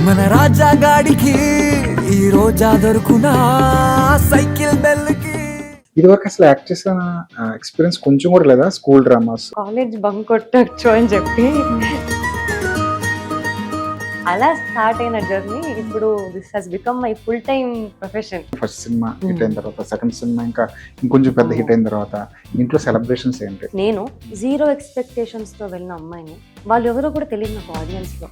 మన రాజా గాడికి ఈ రోజా దొరుకునా సైకిల్ బెల్కి. ఇది వరకు అసలు యాక్ట్ చేసిన ఎక్స్పీరియన్స్ కొంచెం కూడా లేదా? స్కూల్ డ్రామాస్ కాలేజ్ బంక్ కొట్టచ్చు అని చెప్పి అలా స్టార్ట్ అయిన జర్నీ ఇప్పుడు this has become my full time profession. First cinema hit అయిన తర్వాత సెకండ్ సినిమా ఇంకా ఇంకొంచెం పెద్ద హిట్ అయిన తర్వాత ఇంట్లో సెలబ్రేషన్స్ ఏంటి? నేను జీరో ఎక్స్పెక్టేషన్స్ తో వెళ్ళిన అమ్మాయిని వాళ్ళు ఎవరో కూడా తెలియదు నాకు ఆడియన్స్ లో.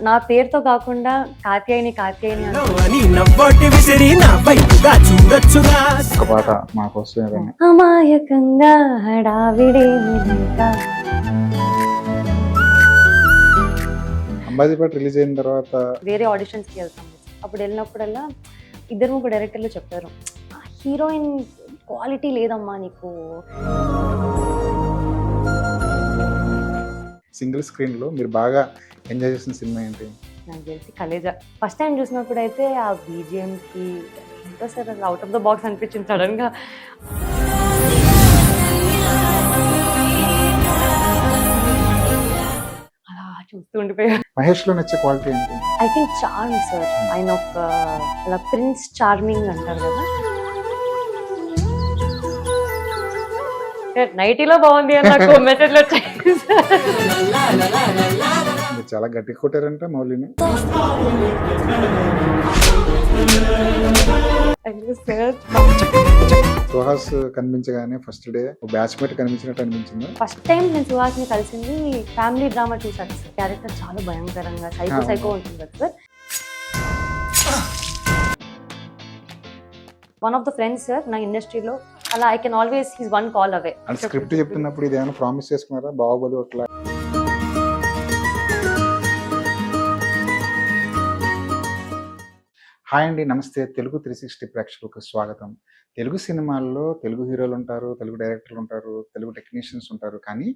నా పేరుతో కాకుండా కాత్యాయని ఒక పాట మా కోసం ఏదైనా అమాయకంగా హడావిడే అంబాజీపేట రిలీజ్ అయిన తర్వాత వేరే ఆడిషన్స్ కి వెళ్తాం. అప్పుడు వెళ్ళినప్పుడల్లా ఇద్దరు ముగ్గురు డైరెక్టర్లు చెప్పారు, హీరోయిన్ క్వాలిటీ లేదమ్మా నీకు. సింగిల్ స్క్రీన్ లో మీరు బాగా ఎంజాయ్ చేసిన సినిమా ఏంటి? నాకు తెలిసి కలేజా. ఫస్ట్ టైం చూసినప్పుడు అయితే ఆ బీజిఎం కి ఎంతో sir out of the box అనిపించింది సడన్ గా. అలా చూస్తూ ఉండిపోయాను. మహేష్ లో నచ్చే క్వాలిటీ ఏంటి? I think charm sir. ఆయన ఒక అలా ప్రిన్స్ చార్మింగ్ అంటారు కదా. నైటీలో బాగుంది అని నాకు మెసేజ్లు వచ్చాయి. మీరు చాలా గట్టిగా కొట్టారంటే మౌలిని. సుహాస్ కనిపించగానే ఫస్ట్ డే బ్యాచ్మేట్ కనిపించినట్టు అనిపించింది. ఫస్ట్ టైం నేను సుహాస్ ని కలిసింది ఫ్యామిలీ డ్రామా చూసాను సార్. క్యారెక్టర్ చాలా భయంకరంగా సైకో ఉంటుంది కదా sir. One of the friends sir నా ఇండస్ట్రీలో. అలా I can always he's one call away. అంటే స్క్రిప్ట్ చెప్తున్నప్పుడు ఇది ఏమైనా ప్రామిస్ చేసుకున్నారా? బాహుబలి అట్లా హాయ్ అండి, నమస్తే. తెలుగు 360 ప్రేక్షకులకు స్వాగతం. తెలుగు సినిమాల్లో తెలుగు హీరోలు ఉంటారు, తెలుగు డైరెక్టర్లు ఉంటారు, తెలుగు టెక్నీషియన్స్ ఉంటారు, కానీ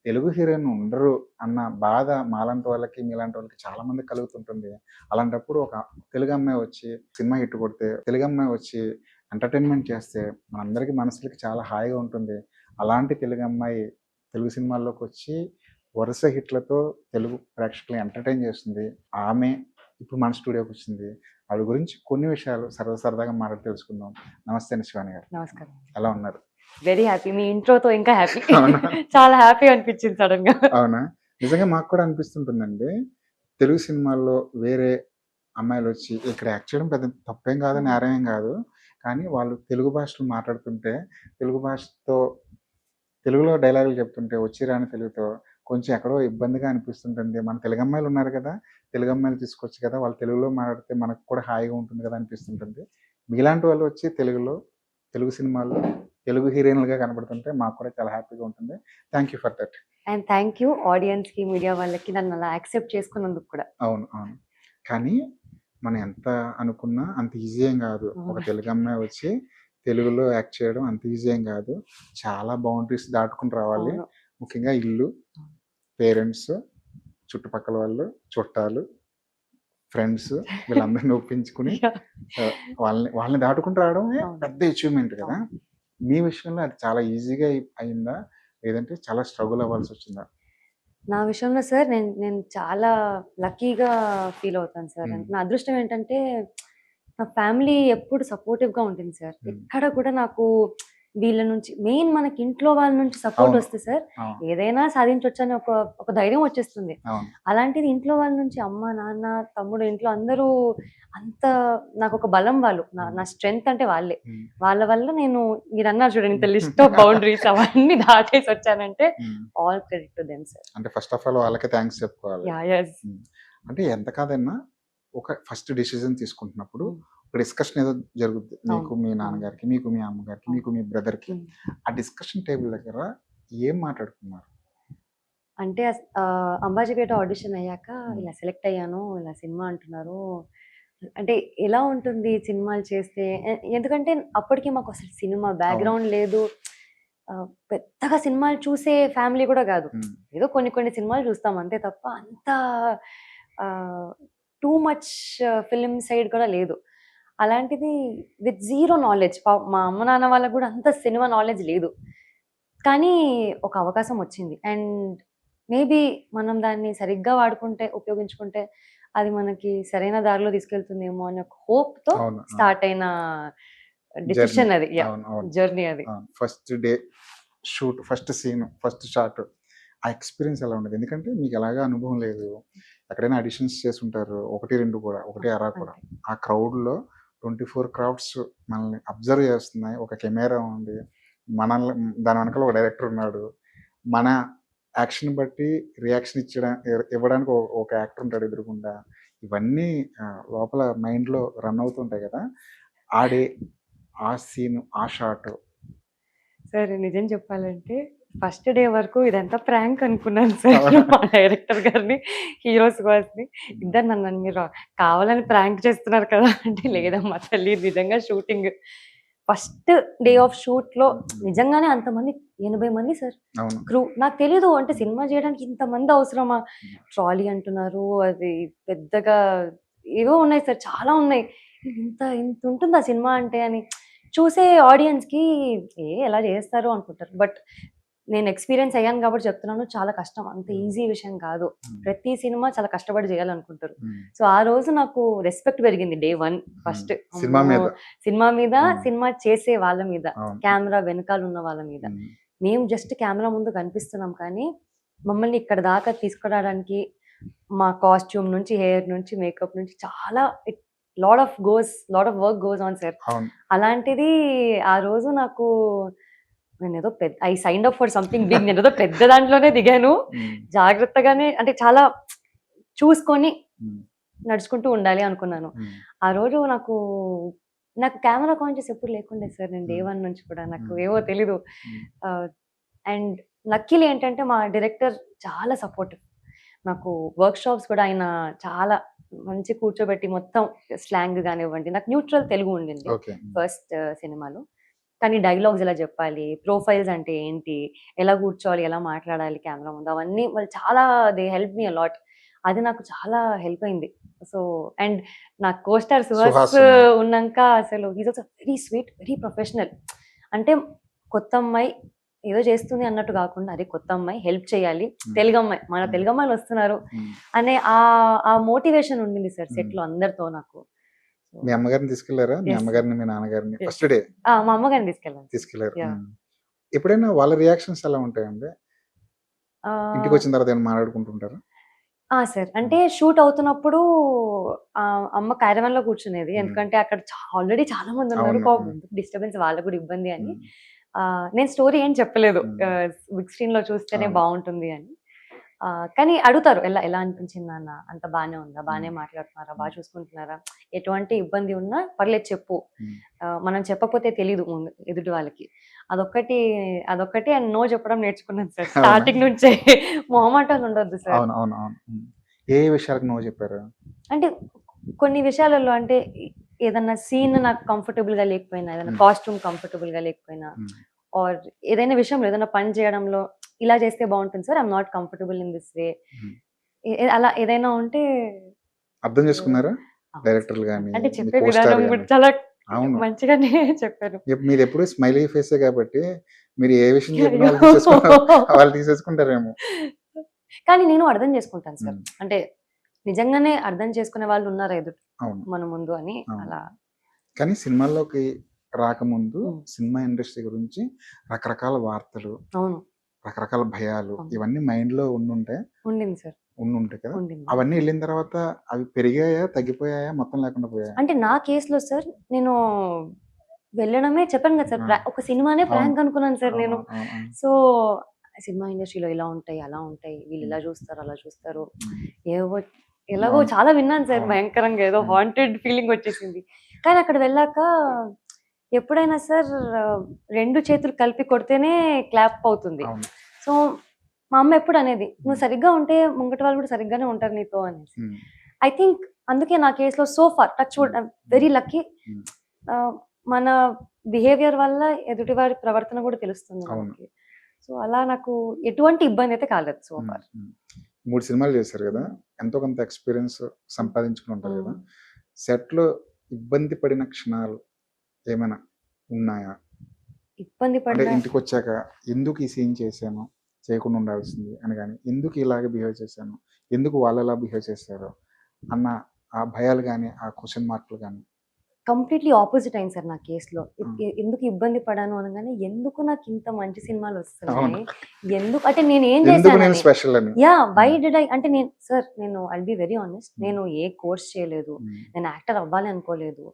తెలుగు హీరోయిన్ ఉండరు అన్న బాధ మాలాంటి వాళ్ళకి మీలాంటి వాళ్ళకి చాలా మంది కలుగుతుంటుంది. అలాంటప్పుడు ఒక తెలుగు అమ్మాయి వచ్చి సినిమా హిట్ కొడితే, తెలుగు అమ్మాయి వచ్చి ఎంటర్టైన్మెంట్ చేస్తే మనందరికీ మనసులకి చాలా హాయిగా ఉంటుంది. అలాంటి తెలుగు అమ్మాయి తెలుగు సినిమాల్లోకి వచ్చి వరుస హిట్లతో తెలుగు ప్రేక్షకులు ఎంటర్టైన్ చేస్తుంది. ఆమె ఇప్పుడు మన స్టూడియోకి వచ్చింది. వాడి గురించి కొన్ని విషయాలు సరదాగా మాట్లాడి తెలుసుకుందాం. నమస్తే శివాని గారు. నమస్కారం. ఎలా ఉన్నారు? Very happy. మీ ఇంట్రోతో ఇంకా హ్యాపీ. చాలా హ్యాపీ అనిపించింది సడన్ గా. అవునా? నిజంగా మాకు కూడా అనిపిస్తుంటుందండి. తెలుగు సినిమాల్లో వేరే అమ్మాయిలు వచ్చి ఇక్కడ యాక్ట్ చేయడం పెద్ద తప్పేం కాదు, నేరమేం కాదు. కానీ వాళ్ళు తెలుగు భాషలో మాట్లాడుతుంటే, తెలుగు భాషతో తెలుగులో డైలాగులు చెప్తుంటే వచ్చి రాని తెలుగుతో కొంచెం ఎక్కడో ఇబ్బందిగా అనిపిస్తుంటుంది. మన తెలుగు అమ్మాయిలు ఉన్నారు కదా, తెలుగు అమ్మాయిలు తీసుకొచ్చి కదా వాళ్ళు తెలుగులో మాట్లాడితే మనకు కూడా హాయిగా ఉంటుంది కదా అనిపిస్తుంటుంది. మీలాంటి వాళ్ళు వచ్చి తెలుగు సినిమాల్లో తెలుగు హీరోయిన్లుగా కనబడుతుంటే మాకు కూడా చాలా హ్యాపీగా ఉంటుంది. Thank you for that. And thank you audience కి, మీడియా వాళ్ళకి నన్ను అలా యాక్సెప్ట్ చేసుకున్నందుకు కూడా. అవును. కానీ మనం ఎంత అనుకున్నా అంత ఈజీ ఏం కాదు. ఒక తెలుగు అమ్మాయి వచ్చి తెలుగులో యాక్ట్ చేయడం అంత ఈజీ ఏం కాదు. చాలా బౌండరీస్ దాటుకుని రావాలి. ముఖ్యంగా ఇల్లు, పేరెంట్స్, చుట్టుపక్కల వాళ్ళు, చుట్టాలు, ఫ్రెండ్స్ వీళ్ళందరినీ ఒప్పించుకుని వాళ్ళని దాటుకుంటూ రావడం పెద్ద అచీవ్మెంట్ కదా. మీ విషయంలో అది చాలా ఈజీగా అయిందా, లేదంటే చాలా స్ట్రగుల్ అవ్వాల్సి వచ్చిందా? నా విషయంలో సార్ నేను చాలా లక్కీగా ఫీల్ అవుతాను సార్. నా అదృష్టం ఏంటంటే నా ఫ్యామిలీ ఎప్పుడు సపోర్టివ్ గా ఉంటుంది సార్. ఎక్కడ కూడా నాకు వీళ్ళ నుంచి మెయిన్ మనకి ఇంట్లో వాళ్ళ నుంచి సపోర్ట్ వస్తే సార్ ఏదైనా సాధించవచ్చు అని ఒక ధైర్యం వచ్చేస్తుంది. అలాంటిది ఇంట్లో వాళ్ళ నుంచి అమ్మ, నాన్న, తమ్ముడు, ఇంట్లో అందరూ అంత నాకు ఒక బలం. వాళ్ళు నా స్ట్రెంగ్త్ అంటే వాళ్ళే. వాళ్ళ వల్ల నేను మీరు అన్నారు చూడండి ఇంత లిస్ట్ ఆఫ్ బౌండరీస్ అవన్నీ దాటేసి వచ్చానంటే all credit to them sir. అంటే ఫస్ట్ ఆఫ్ ఆల్ వాళ్ళకి థ్యాంక్స్ చెప్పుకోవాలి. అంటే ఎంత కాదన్నా ఒక ఫస్ట్ డిసిజన్ తీసుకుంటున్నప్పుడు ఒక డిస్కషన్ ఏదో జరుగుద్ది. మీకు మీ నాన్నగారికి, మీకు మీ అమ్మగారికి, మీకు మీ బ్రదర్కి. ఆ డిస్కషన్ టేబుల్ దగ్గర ఏం మాట్లాడుకున్నారు? అంటే అంబాజీపేట ఆడిషన్ అయ్యాక ఇలా సెలెక్ట్ అయ్యాను, ఇలా సినిమా అంటున్నారు, అంటే ఎలా ఉంటుంది సినిమాలు చేస్తే. ఎందుకంటే అప్పటికి మాకు అసలు సినిమా బ్యాక్గ్రౌండ్ లేదు, పెద్దగా సినిమాలు చూసే ఫ్యామిలీ కూడా కాదు. ఏదో కొన్ని సినిమాలు చూస్తాం అంతే తప్ప అంత టూ మచ్ ఫిలిం సైడ్ కూడా లేదు. అలాంటిది విత్ జీరో నాలెడ్జ్. మా అమ్మ నాన్న వాళ్ళకు కూడా అంత సినిమా నాలెడ్జ్ లేదు. కానీ ఒక అవకాశం వచ్చింది. అండ్ మేబీ మనం దాన్ని సరిగ్గా వాడుకుంటే, ఉపయోగించుకుంటే అది మనకి సరైన దారిలో తీసుకెళ్తుందేమో అనే ఒక హోప్‌తో అవును. స్టార్ట్ అయిన జర్నీ. డెసిషన్ అది. అవును. అవును. జర్నీ అది. First day shoot, first scene, first shot ఆ ఎక్స్‌పీరియన్స్ ఎలా ఉండేది? ఎందుకంటే మీకు ఎలాగా అనుభవం లేదు. ఎక్కడైనా ఆడిషన్స్ చేసుంటారు. 1, 2 కూడా. ఒకటి అరా కూడా. అంతే. ఆ క్రౌడ్‌లో 24 క్రౌడ్స్ మనల్ని అబ్జర్వ్ చేస్తున్నాయి. ఒక కెమెరా ఉంది. మనల్ని దాని వెనకాల ఒక డైరెక్టర్ ఉన్నాడు. మన యాక్షన్ బట్టి రియాక్షన్ ఇవ్వడానికి ఒక యాక్టర్ ఉంటాడు ఎదురుగుండా. ఇవన్నీ లోపల మైండ్‌లో రన్ అవుతుంటాయి కదా! ఆ డే, ఆ సీన్, ఆ షాట్. సరే నిజం చెప్పాలంటే ఫస్ట్ డే వరకు ఇదంతా ప్రాంక్ అనుకున్నాను సార్. అవునా? మా డైరెక్టర్ గారిని, హీరోస్ గారిని ఇద్దరు నన్ను మీరు కావాలని ప్రాంక్ చేస్తున్నారు కదా అంటే, లేదమ్మా తల్లి నిజంగా షూటింగ్. ఫస్ట్ డే ఆఫ్ షూట్‌లో నిజంగానే అంతమంది 80 మంది సార్ అవును. క్రూ. నాకు తెలీదు అంటే సినిమా చేయడానికి ఇంతమంది అవసరమా? ట్రాలీ అంటున్నారు. అది పెద్దగా ఏవో ఉన్నాయి సార్. చాలా ఉన్నాయి. ఇంత ఉంటుందా సినిమా అంటే అని. చూసే ఆడియన్స్‌కి ఎలా చేస్తారు అనుకుంటారు. బట్ నేను ఎక్స్‌పీరియన్స్ అయ్యాను కాబట్టి చెప్తున్నాను. చాలా కష్టం. అంత ఈజీ విషయం కాదు. ప్రతి సినిమా చాలా కష్టపడి చేయాలనుకుంటారు. సో, ఆ రోజు నాకు రెస్పెక్ట్ పెరిగింది డే 1 ఫస్ట్. సినిమా మీద. సినిమా మీద, సినిమా చేసే వాళ్ళ మీద, అవును. కెమెరా వెనకాల ఉన్న వాళ్ళ మీద. మేము జస్ట్ కెమెరా ముందు కనిపిస్తున్నాం కానీ, మమ్మల్ని ఇక్కడ దాకా తీసుకురావడానికి మా కాస్ట్యూమ్ నుంచి, హెయిర్ నుంచి, మేకప్ నుంచి చాలా lot of work goes on sir. అవును. అలాంటిది ఆ రోజు నాకు నేనేదో I signed up for something big. నేనేదో పెద్ద దాంట్లోనే దిగాను. జాగ్రత్తగానే అంటే చాలా చూసుకొని నడుచుకుంటూ ఉండాలి అనుకున్నాను. ఆ రోజు నాకు కెమెరా కాన్షియస్ ఎప్పుడు లేకుండే సార్. నేను డే 1 నుంచి కూడా నాకు ఏవో తెలీదు. అండ్ లక్కీలీ ఏంటంటే మా డైరెక్టర్ చాలా సపోర్టివ్. నాకు వర్క్ షాప్స్ కూడా ఆయన చాలా మంచి కూర్చోబెట్టి మొత్తం స్లాంగ్ గానివ్వండి, నాకు న్యూట్రల్ తెలుగు ఉండింది ఓకే. ఫస్ట్ సినిమాలో. కానీ డైలాగ్స్ ఎలా చెప్పాలి, ప్రొఫైల్స్ అంటే ఏంటి, ఎలా కూర్చోవాలి, ఎలా మాట్లాడాలి కెమెరా ముందు, అవన్నీ వాళ్ళు చాలా దే హెల్ప్ మీ అలాట్. అది నాకు చాలా హెల్ప్ అయింది. సో, అండ్ నా కోస్టార్ సుహాస్ సుహాస్ ఉన్నాడు. ఉన్నాక అసలు he is also very sweet, very professional. అంటే కొత్త అమ్మాయి ఏదో చేస్తుంది అన్నట్టు కాకుండా, అరే కొత్త అమ్మాయి హెల్ప్ చేయాలి, తెలుగు అమ్మాయి, మన తెలుగు అమ్మాయిలు వస్తున్నారు అనే ఆ మోటివేషన్ ఉండింది సార్ సెట్ లో అందరితో నాకు. మీ అమ్మగారిని తీసుకెళ్లారా? మీ Yes, అమ్మగారిని, మీ నాన్నగారిని Yes. ఫస్ట్ డే మా అమ్మగారిని తీసుకెళ్ళాను. తీసుకెళ్లారు. Yeah. ఎప్పుడైనా వాళ్ళ రియాక్షన్స్ ఎలా ఉంటాయండి? ఆ, ఇంటికి వచ్చిన తర్వాత ఏమైనా మాట్లాడుకుంటుంటారా? సార్ అంటే షూట్ అవుతున్నప్పుడు అమ్మ క్యారవాన్ లో కూర్చునేది. ఎందుకంటే అక్కడ ఆల్రెడీ చాలా మంది ఉన్నారు. అవును. డిస్టర్బెన్స్ వాళ్ళకు కూడా ఇబ్బంది అని. నేను స్టోరీ ఏం చెప్పలేదు. బిగ్ స్క్రీన్ లో చూస్తేనే అవును. బాగుంటుంది అని. కానీ అడుగుతారు, ఎలా ఎలా అనిపించింది నాన్న, అంత బానే ఉందా, బానే మాట్లాడుతున్నారా, బాగా చూసుకుంటున్నారా, ఎటువంటి ఇబ్బంది ఉన్నా పర్లేదు చెప్పు, మనం చెప్పకపోతే తెలీదు ముందు ఎదుటి వాళ్ళకి. అదొక్కటి అండ్ నో చెప్పడం నేర్చుకున్నాను సార్ స్టార్టింగ్ నుంచే. మొహమాటాలు ఉండొద్దు సార్. అవును. అవును. అవును. ఏ విషయాలకు నో చెప్పారు? అంటే కొన్ని విషయాలలో అంటే ఏదన్నా సీన్ నాకు కంఫర్టబుల్ గా లేకపోయినా, ఏదైనా కాస్ట్యూమ్ కంఫర్టబుల్ గా లేకపోయినా, ఆర్ ఏదైనా విషయంలో ఏదైనా పని చేయడంలో ఇలా చేస్తే బాగుంటుంది sir, I'm not comfortable in this way, అలా ఏదైనా ఉంటే అర్థం చేసుకున్నారా డైరెక్టర్లు గాని, అంటే మీ చెప్పే కోస్టార్ విధానం కూడా గాని? చాలా అవును. మంచిగానే చెప్పారు. మీరు ఎప్పుడు స్మైలీ ఫేసే కాబట్టి మీరు ఏ విషయం చెప్పినా అయ్యో. వాళ్ళు తీసేసుకుంటారేమో. కానీ నేను అర్థం చేసుకుంటాను సార్. అంటే నిజంగానే అర్థం చేసుకునే వాళ్ళు ఉన్నారు ఎదుటి అవును. మన ముందు అని. అవును. అలా కానీ సినిమాల్లోకి రాకముందు ఉమ్. సినిమా ఇండస్ట్రీ గురించి రకరకాల వార్తలు, అవును రకరకాల భయాలు అవును. ఇవన్నీ మైండ్‌లో ఉండింది సార్. ఉండుంటాయి కదా! ఉండింది. అవన్నీ ఎళ్ళిన తర్వాత అవి పెరిగాయా? తగ్గిపోయాయా? మొత్తం లేకుండా పోయాయా? అంటే నా కేసులో సార్ నేను వెళ్ళడమే చెప్పాను కదా సార్, ఒక సినిమానే అవును. ప్రాంక్ అనుకున్నాను సార్ నేను. అవును. సో సినిమా ఇండస్ట్రీలో ఇలా ఉంటాయి, అలా ఉంటాయి, వీళ్ళు ఇలా చూస్తారు, అలా చూస్తారు, ఏవో ఎలాగో అవును. చాలా విన్నాను సార్. అవును. భయంకరంగా ఏదో హాంటెడ్ ఫీలింగ్ వచ్చేసింది. కానీ అక్కడ వెళ్ళాక ఎప్పుడైనా సార్ 2 చేతులు కలిపి కొడితేనే క్లాప్ అవుతుంది. అవును. సో మా అమ్మ ఎప్పుడు అనేది, నువ్వు సరిగ్గా ఉంటే ముంగటి వాళ్ళు కూడా సరిగ్గానే ఉంటారు నీతో అనేసి. ఐ థింక్ అందుకే నా కేసులో so far touch wood very lucky. మన బిహేవియర్ వల్ల ఎదుటివారి ప్రవర్తన కూడా తెలుస్తుంది మనకి. సో అలా నాకు ఎటువంటి ఇబ్బంది అయితే కాలేదు సో ఫార్. 3 సినిమాలు చేశారు కదా! ఎంతో కొంత ఎక్స్‌పీరియన్స్ సంపాదించుకుని ఉంటారు కదా! సెట్‌లో ఇబ్బంది పడిన క్షణాలు ఏమైనా ఉన్నాయా? ఇబ్బంది అంటే పడిన ఇంటికొచ్చాక ఎందుకు ఈ సీన్ చేశాను? చేయకుండా ఉండాల్సింది అని కానీ, ఎందుకు ఇలాగే బిహేవ్ చేశాను, ఎందుకు వాళ్ళు ఎలా బిహేవ్ చేశారు అన్న ఆ భయాలు కానీ, ఆ క్వశ్చన్ మార్కులు కానీ? కంప్లీట్లీ ఆపోజిట్ అయింది సార్ నా కేసులో. Hmm. ఎందుకు ఇబ్బంది పడాను అనగానే, ఎందుకు నాకు ఇంత మంచి సినిమాలు వస్తున్నాయి, అవును. ఎందుకు అంటే నేను ఏం ఎందుకు నేను చేశాను, స్పెషల్ అని? యా వై డిడ్ ఐ అంటే నేను సార్ నేను ఐల్ బి వెరీ ఆనెస్ట్, నేను ఏ కోర్స్ చేయలేదు, నేను యాక్టర్ అవ్వాలి అనుకోలేదు.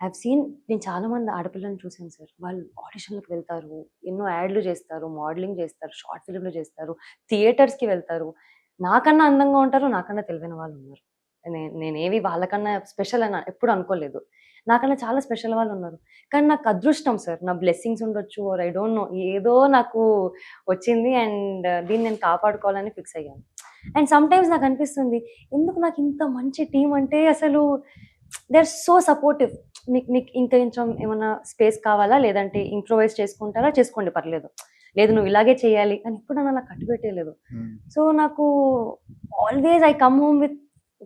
ఐవ్ సీన్, నేను చాలా మంది ఆడపిల్లల్ని చూసాను సార్. వాళ్ళు ఆడిషన్లకు వెళ్తారు, ఎన్నో యాడ్లు చేస్తారు, మోడలింగ్ చేస్తారు, షార్ట్ ఫిల్మ్లు చేస్తారు, థియేటర్స్కి వెళ్తారు, నాకన్నా అందంగా ఉంటారు, నాకన్నా తెలివైన వాళ్ళు ఉన్నారు. నేనేవి వాళ్ళకన్నా స్పెషల్ అని ఎప్పుడు అనుకోలేదు. నాకన్నా చాలా స్పెషల్ వాళ్ళు ఉన్నారు. కానీ నాకు అదృష్టం సార్, నా బ్లెస్సింగ్స్ ఉండొచ్చు, ఆర్ ఐ డోంట్ నో, ఏదో నాకు వచ్చింది అండ్ దీన్ని నేను కాపాడుకోవాలని ఫిక్స్ అయ్యాను. అండ్ సమ్ టైమ్స్ నాకు అనిపిస్తుంది, ఎందుకు నాకు ఇంత మంచి టీం అంటే అసలు దే ఆర్ సో సపోర్టివ్. మీకు మీకు ఇంకా కొంచెం ఏమన్నా స్పేస్ కావాలా, లేదంటే ఇంప్రూవైజ్ చేసుకుంటారా, చేసుకోండి పర్లేదు, లేదు నువ్వు ఇలాగే చేయాలి అని ఎప్పుడు నన్ను అలా కట్టుబెట్టేయలేదు. సో నాకు always I come home with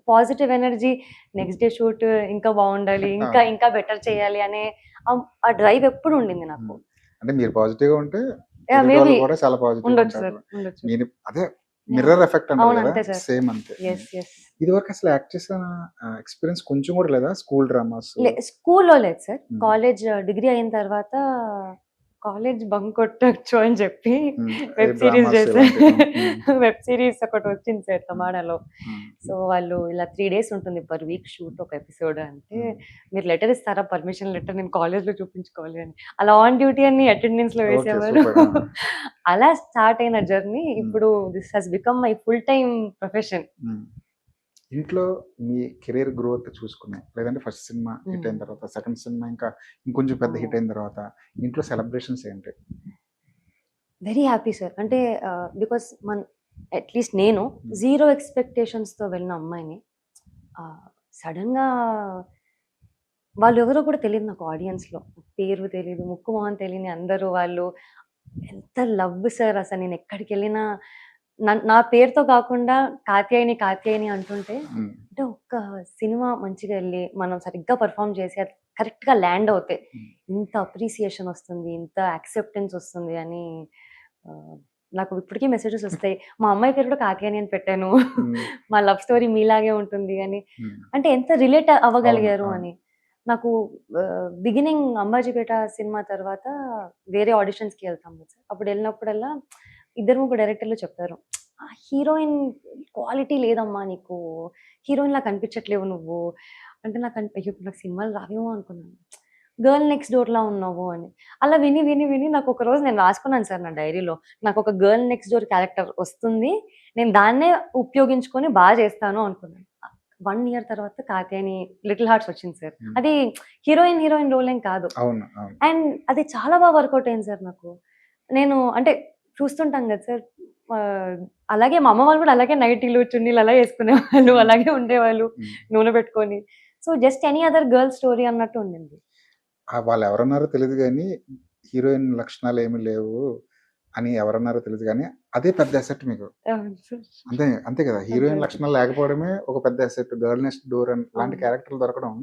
positive energy. Next day shoot ఇంకా బాగుండాలి, ఇంకా ఇంకా బెటర్ చేయాలి అనే ఆ డ్రైవ్ ఎప్పుడు ఉండింది నాకు. అంటే మీరు పాజిటివ్ గా ఉంటే Yeah, ఎదుటి maybe వాళ్ళు కూడా చాలా పాజిటివ్ ఉండొచ్చు ఉంటారు. సార్, ఉండొచ్చు. మీరు అదే మిర్రర్ ఎఫెక్ట్ అంటారు అవును, కదా, అంతే సార్. సేమ్ అంతే. Yes yes. ఇది వరకు అసలు యాక్ట్ చేసిన ఎక్స్పీరియన్స్ కొంచెం కూడా లేదా? School dramas? స్కూల్లో లేదు సార్. Hmm. కాలేజ్ డిగ్రీ అయిన తర్వాత కాలేజ్ బంక్ కొట్టచ్చు అని చెప్పి వెబ్ సిరీస్ చేశాను. వెబ్ సిరీస్ ఒకటి వచ్చింది సార్ తమాడాలో. సో వాళ్ళు ఇలా 3 days ఉంటుంది పర్ వీక్ షూట్ ఒక ఎపిసోడ్ అంటే, మీరు లెటర్ ఇస్తారా, పర్మిషన్ లెటర్, నేను కాలేజ్లో చూపించుకోవాలి అని. అలా ఆన్ డ్యూటీ అని అటెండెన్స్ లో వేసేవారు. అలా స్టార్ట్ అయిన జర్నీ ఇప్పుడు this has become my full time profession. ఇంట్లో మీ కెరీర్ గ్రోత్ చూసుకున్నాయి, లేదంటే ఫస్ట్ సినిమా హిట్ అయిన తర్వాత, సెకండ్ సినిమా ఇంకా ఇంకొంచెం పెద్ద హిట్ అయిన తర్వాత ఇంట్లో సెలబ్రేషన్స్ ఏంటి? Very happy sir. అంటే బికాస్ అట్లీస్ట్ నేను 0 ఎక్స్పెక్టేషన్స్తో వెళ్ళిన అమ్మాయిని సడన్గా వాళ్ళు ఎవరో కూడా తెలియదు నాకు, ఆడియన్స్లో పేరు తెలియదు, ముక్కు మొహం తెలియని అందరూ వాళ్ళు ఎంత లవ్ సార్. అసలు నేను ఎక్కడికి వెళ్ళినా నా పేరుతో కాకుండా కాత్యాయని కాత్యాయని అంటుంటే, అంటే ఒక్క సినిమా మంచిగా వెళ్ళి మనం సరిగ్గా పర్ఫామ్ చేసి అది కరెక్ట్గా ల్యాండ్ అవుతే ఇంత అప్రిసియేషన్ వస్తుంది, ఇంత యాక్సెప్టెన్స్ వస్తుంది అని నాకు ఇప్పటికీ మెసేజెస్ వస్తాయి. మా అమ్మాయి పేరు కూడా కాత్యాయని అని పెట్టాను, మా లవ్ స్టోరీ మీలాగే ఉంటుంది అని. అంటే ఎంత రిలేట్ అవ్వగలిగారు అని. నాకు బిగినింగ్ అంబాజీపేట సినిమా తర్వాత వేరే ఆడిషన్స్కి వెళ్తాము సార్. అప్పుడు వెళ్ళినప్పుడల్లా 2-3 డైరెక్టర్లు చెప్తారు, హీరోయిన్ క్వాలిటీ లేదమ్మా నీకు, హీరోయిన్ లా కనిపించట్లేవు నువ్వు అంటే. నాకు ఇప్పుడు నాకు సినిమాలు రావేమో అనుకున్నాను, గర్ల్ నెక్స్ట్ డోర్లా ఉన్నావు అని. అలా విని విని విని నాకు ఒక రోజు నేను రాసుకున్నాను సార్ నా డైరీలో, నాకు ఒక గర్ల్ నెక్స్ట్ డోర్ క్యారెక్టర్ వస్తుంది, నేను దాన్నే ఉపయోగించుకొని బాగా చేస్తాను అనుకున్నాను. 1 year తర్వాత కాత్యాయని లిటిల్ హార్ట్స్ వచ్చింది సార్. అది హీరోయిన్ రోల్ ఏం కాదు, అండ్ అది చాలా బాగా వర్కౌట్ అయింది సార్ నాకు. నేను అంటే చూస్తుంటాం కదా సార్, అలాగే మా అమ్మ వాళ్ళు కూడా అలాగే నైటీలు చున్నీలు అలా వేసుకునేవాళ్ళు, అలాగే ఉండేవాళ్ళు నూనె పెట్టుకొని. So just any other girl story అన్నట్టు ఉండింది. వాళ్ళు ఎవరన్నారో తెలియదు కానీ హీరోయిన్ లక్షణాలు ఏమీ లేవు అని ఎవరన్నారో తెలియదు కానీ అదే పెద్ద అసెట్ మీకు. అంతే అంతే కదా, హీరోయిన్ లక్షణాలు లేకపోవడమే ఒక పెద్ద అసెట్. గర్ల్ నెక్స్ట్ డోర్ అని అలాంటి క్యారెక్టర్లు దొరకడం,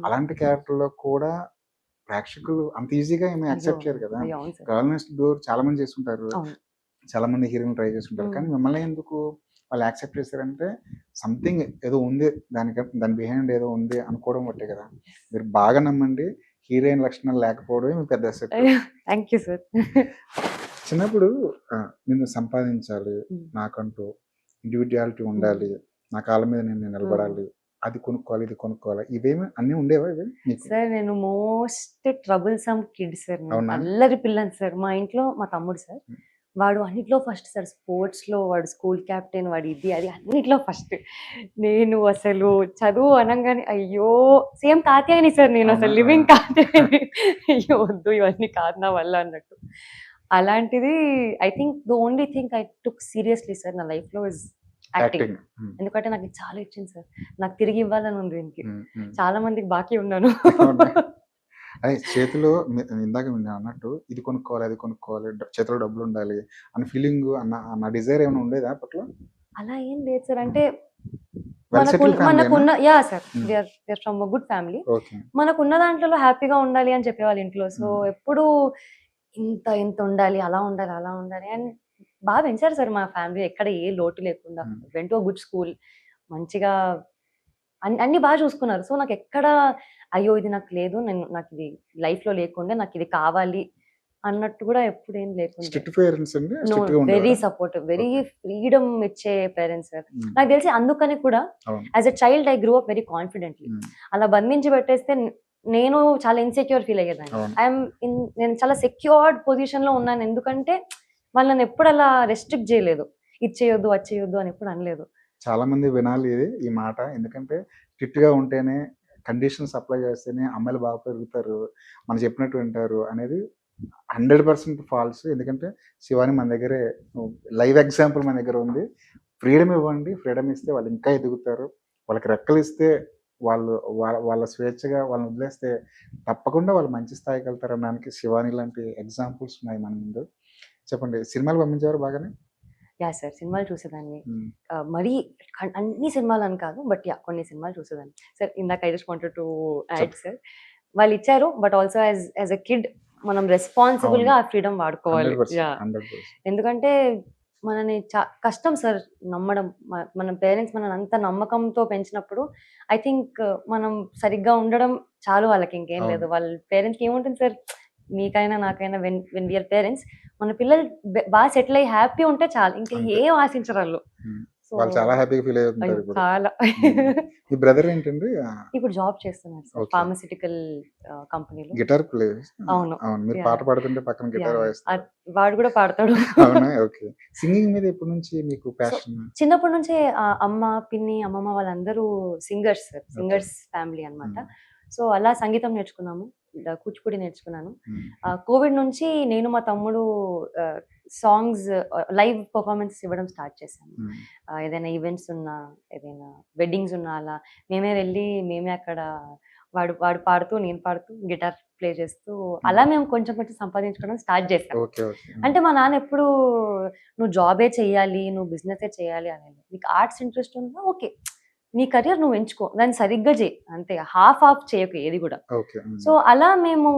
అలాంటి క్యారెక్టర్లో కూడా ప్రేక్షకులు అంత ఈజీగా ఏమీ యాక్సెప్ట్ చేయరు కదా. గర్ల్ నెక్స్ట్ డోర్ చాలా మంది చేసుకుంటారు, చాలా మంది హీరోయిన్ ట్రై చేస్తుంటారు, కానీ మిమ్మల్ని ఎందుకు వాళ్ళు యాక్సెప్ట్ చేశారంటే సంథింగ్ ఏదో ఉంది, దాని బిహైండ్ ఏదో ఉంది అనుకోవడం బట్టే కదా. మీరు బాగా నమ్మండి, హీరోయిన్ లక్షణాలు లేకపోవడమే మీ పెద్ద అసెట్. Thank you sir. చిన్నప్పుడు నిన్ను సంపాదించాలి, నాకంటూ ఇండివిజువాలిటీ ఉండాలి, నా కాళ్ళ మీద నేను నిలబడాలి, అది కొనుక్కోవాలి, ఇది కొనుక్కోవాలి, ఇవేమి అన్నీ ఉండేవా ఇవి సార్? నేను most trouble some kid sir, అల్లరి పిల్లని సార్. మా ఇంట్లో మా తమ్ముడు సార్, వాడు అన్నిట్లో ఫస్ట్ సార్. స్పోర్ట్స్లో వాడు స్కూల్ క్యాప్టెన్, వాడు ఇది అది అన్నిట్లో ఫస్ట్. నేను అసలు చదువు అనగానే అయ్యో సేమ్ కాత్యాయని సార్, నేను అసలు లివింగ్ కాత్యాయని, అయ్యో వద్దు ఇవన్నీ కాదు నా వల్ల అన్నట్టు. అలాంటిది I think the only thing I took seriously sir నా లైఫ్లో ఇస్ యాక్టింగ్. ఎందుకంటే నాకు చాలా ఇచ్చింది సార్, నాకు తిరిగి ఇవ్వాలని ఉంది దీనికి. చాలా మందికి బాకీ ఉన్నాను. అదే చేతిలో ఇందాక అన్నట్టు ఇది కొనుక్కోవాలి, అది కొనుక్కోవాలి, చేతిలో డబ్బులు ఉండాలి అన్న ఫీలింగ్ అన్న డిజైర్ ఏమైనా ఉండేదా అప్పట్లో? అలా ఏం లేదు సార్. అంటే మనకున్న yeah sir, we're from a good family. మనకున్న దాంట్లో హ్యాపీగా ఉండాలి అని చెప్పేవాళ్ళు ఇంట్లో. సో ఎప్పుడు ఇంత ఇంత ఉండాలి, అలా ఉండాలి, అలా ఉండాలి. అండ్ బాగా పెంచారు సార్ మా ఫ్యామిలీ. ఎక్కడ ఏ లోటు లేకుండా. Went to good school. మంచిగా అన్ని బాగా చూసుకున్నారు. సో, నాకెక్కడ అయ్యో! ఇది నాకు లేదు. నాకిది లైఫ్‌లో లేకుండే. నాకిది కావాలి అన్నట్టు కూడా ఎప్పుడేం లేకుండే. స్ట్రిక్ట్ పేరెంట్స్ అండి? నో, స్ట్రిక్ట్‌గా వెరీ ఉండేవారా? సపోర్టివ్. Very okay. ఫ్రీడమ్ ఇచ్చే పేరెంట్స్ సార్. హ్మ్. నాకు తెలిసి అందుకని కూడా అవును. As a child I grew up very confidently. హ్మ్. అలా బంధించి పెట్టేస్తే నేను చాలా ఇన్‌సెక్యూర్ ఫీల్ అయ్యేదాన్ని. అవును. నేను చాలా సెక్యూర్డ్ పొజిషన్‌లో ఉన్నాను. ఎందుకంటే వాళ్ళు నన్ను ఎప్పుడు అలా రెస్ట్రిక్ట్ చేయలేదు. ఇది చేయొద్దు, అది చేయొద్దు అని ఎప్పుడు అనలేదు. చాలా మంది వినాలి ఈ మాట. ఎందుకంటే స్ట్రిక్ట్‌గా ఉంటేనే, కండిషన్స్ అప్లై చేస్తేనే అమ్మాయిలు బాగా పెరుగుతారు. మనం చెప్పినట్టు వింటారు అనేది 100% ఫాల్స్. ఎందుకంటే శివాని మన దగ్గరే లైవ్ ఎగ్జాంపుల్ మన దగ్గర ఉంది. ఫ్రీడమ్ ఇవ్వండి. ఫ్రీడమ్ ఇస్తే వాళ్ళు ఇంకా ఎదుగుతారు. వాళ్ళకి రెక్కలిస్తే వాళ్ళు వాళ్ళ స్వేచ్ఛగా వాళ్ళని వదిలేస్తే తప్పకుండా వాళ్ళు మంచి స్థాయికి వెళ్తారనడానికి శివాని లాంటి ఎగ్జాంపుల్స్ ఉన్నాయి మన ముందు. చెప్పండి, సినిమాలు పంపించేవారా బాగానే? యాహ్! సార్. సినిమాలు చూసేదాన్ని. హ్మ్. మరీ అన్ని సినిమాలని కాదు. But yeah! కొన్ని సినిమాలు చూసేదాన్ని. సార్ ఇందాక I just wanted to add చెప్పు. సార్. వాళ్ళిచ్చారు. But also as a kid మనం రెస్పాన్సిబుల్‌గా అవును. ఆ ఫ్రీడమ్ వాడుకోవాలి. 100%. యాహ్! 100%. ఎందుకంటే మనని కష్టం సార్ నమ్మడం. మన పేరెంట్స్ మనల్ని అంత నమ్మకంతో పెంచినప్పుడు ఐ థింక్ మనం సరిగ్గా ఉండడం చాలు వాళ్ళకి. ఇంకేం లేదు. అవును. వాళ్ళ పేరెంట్స్‌కి ఏముంటుంది సార్, మీకైనా నాకైనా వెన్ వి ఆర్ పేరెంట్స్ మన పిల్లలు బాగా సెటిల్ అయ్యి హ్యాపీ ఉంటే చాలు. ఇంకా అంతే. ఏం ఆశించరు ఆళ్ళు. హ్మ్. సో వాళ్ళు చాలా హ్యాపీగా ఫీల్ అయ్యో! అవుతుంటారు ఇప్పుడు. చాలా. హ్మ్. మీ బ్రదర్ ఏంటండి? ఇప్పుడు జాబ్ చేస్తున్నారు సార్. ఓకే. ఫార్మాస్యూటికల్ కంపెనీలో. గిటార్ ప్లే అవును. అవును. మీరు పాట యాహ్! పాడుతుంటే పక్కన గిటార్ యాహ్! వాయిస్తారు. వాడు కూడా పాడతాడు. అవునా? ఓకే. సింగింగ్ మీద ఎప్పటి నుంచి మీకు సో, ప్యాషన్? చిన్నప్పటి నుంచే అమ్మ, పిన్ని, అమ్మమ్మ వాళ్ళందరూ singers sir. Okay. Singers family అన్నమాట. హ్మ్. సో, అలా సంగీతం నేర్చుకున్నాము. కూచిపూడి నేర్చుకున్నాను. హ్మ్. కోవిడ్ నుంచి నేను మా తమ్ముడు సాంగ్స్ లైవ్ పెర్ఫార్మన్స్ ఇవ్వడం స్టార్ట్ చేశాము. హ్మ్. ఏదైనా ఈవెంట్స్ ఉన్నా, ఏదైనా వెడ్డింగ్స్ ఉన్నా అలా మేమే వెళ్ళి మేమే అక్కడ వాడు వాడు పాడుతూ, నేను పాడుతూ, గిటార్ ప్లే చేస్తూ అలా మేము కొంచెం కొంచెం సంపాదించుకోవడం స్టార్ట్ చేశాం. ఓకే. ఓకే. అంటే మా నాన్న ఎప్పుడు నువ్వు జాబే చెయ్యాలి, నువ్వు బిజినెసే చేయాలి అనేది. నీకు ఆర్ట్స్ ఇంట్రెస్ట్ ఉందా? ఓకే. నీ కెరియర్ నువ్వు ఎంచుకో. దాన్ని సరిగ్గా చెయి. అంతే. హాఫ్ హాఫ్ చేయకు ఏది కూడా. ఓకే. హ్మ్. సో, అలా మేము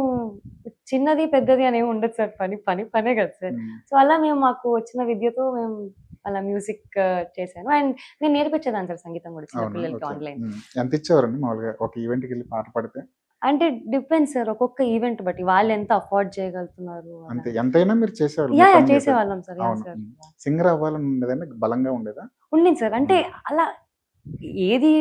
చిన్నది, పెద్దది అనేమి ఉండదు సార్. పనే కదా సార్. హ్మ్. సో, అలా మేము మాకు వచ్చిన విద్యతో మేము అలా మ్యూజిక్ చేశాను. అండ్ నేను నేర్పించేదాన్ని సార్ సంగీతం కూడా చిన్న అవునా? పిల్లలకి ఓకే. ఆన్‌లైన్. హ్మ్. ఎంత ఇచ్చేవారండి మామూలుగా ఒక ఈవెంట్‌కెళ్ళి పాట పాడితే? అంటే డిపెండ్స్ సార్. ఒక్కొక్క ఈవెంట్ బట్టి వాళ్ళెంత అఫోర్డ్ చేయగలుగుతున్నారు అంతే. అలానే. ఎంతైనా మీరు చేసేవాళ్ళు. మీ యాహ్! యాహ్! పని మీరు చేసేవాళ్ళం సార్. యాహ్! అవును. సార్. హ్మ్. సింగర్ అవ్వాలని ఉండేదండి? బలంగా ఉండేదా? ఉండింది సార్. అంటే హ్మ్. అలా ఏది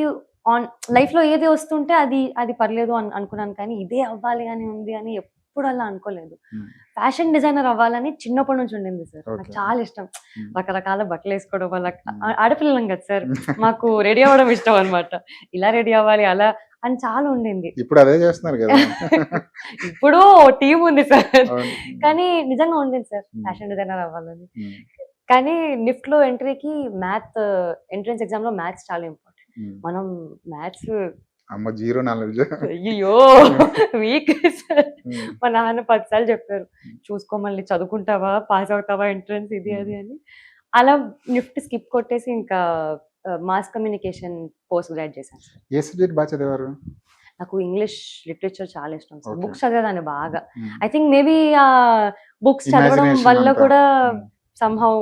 ఆన్ లైఫ్‌లో ఏది వస్తుంటే అది పర్లేదు అనుకున్నాను. కానీ ఇదే అవ్వాలి అని ఉంది అని ఎప్పుడు అలా అనుకోలేదు. హ్మ్. ఫ్యాషన్ డిజైనర్ అవ్వాలని చిన్నప్పటి నుంచి ఉండింది సార్. నాకు ఓకే. చాలా ఇష్టం. హ్మ్. రకరకాల బట్టలేసుకోవడం వల్ల హ్మ్. ఆడపిల్లలం కదా సార్. మాకు రెడీ అవ్వడం ఇష్టం అన్నమాట. ఇలా రెడీ అవ్వాలి అలా అని చాలా ఉండింది. ఇప్పుడు అదే చేస్తున్నారు గదా! ఇప్పుడు టీమ్ ఉంది సార్. అవును. కానీ నిజంగా ఉండింది సార్ హ్మ్. ఫ్యాషన్ డిజైనర్ అవ్వాలని. హ్మ్. కానీ నిఫ్ట్‌లో ఎంట్రీకి ఎంట్రన్స్ ఎగ్జామ్‌లో మ్యాథ్స్ చాలా ఇంపార్టెంట్. హ్మ్. మనం మ్యాథ్స్ అమ్మ జీరో నాలెడ్జ్. అయ్యయ్యో! Week sir. హ్మ్. మా నాన్న 10 సార్లు చెప్పారు. హ్మ్. చూసుకో మళ్ళీ చదువుకుంటావా? పాస్ అవుతావా ఎంట్రన్స్ ఇది హ్మ్. అది అని. అలా నిఫ్ట్ స్కిప్ కొట్టేసి ఇంకా మాస్ కమ్యూనికేషన్ పోస్ట్ గ్రాడ్ చేశాను సార్. ఏ సబ్జెక్ట్ బా చదివారు? నాకు ఇంగ్లీష్ లిటరేచర్ చాలా ఇష్టం సార్. ఓకే. బుక్స్ చదివేదాన్ని బాగా. హ్మ్. ఐ థింక్ మేబీ బుక్స్ చదవడం ఇమాజినేషన్ వల్ల అంతా. కూడా హ్మ్. Somehow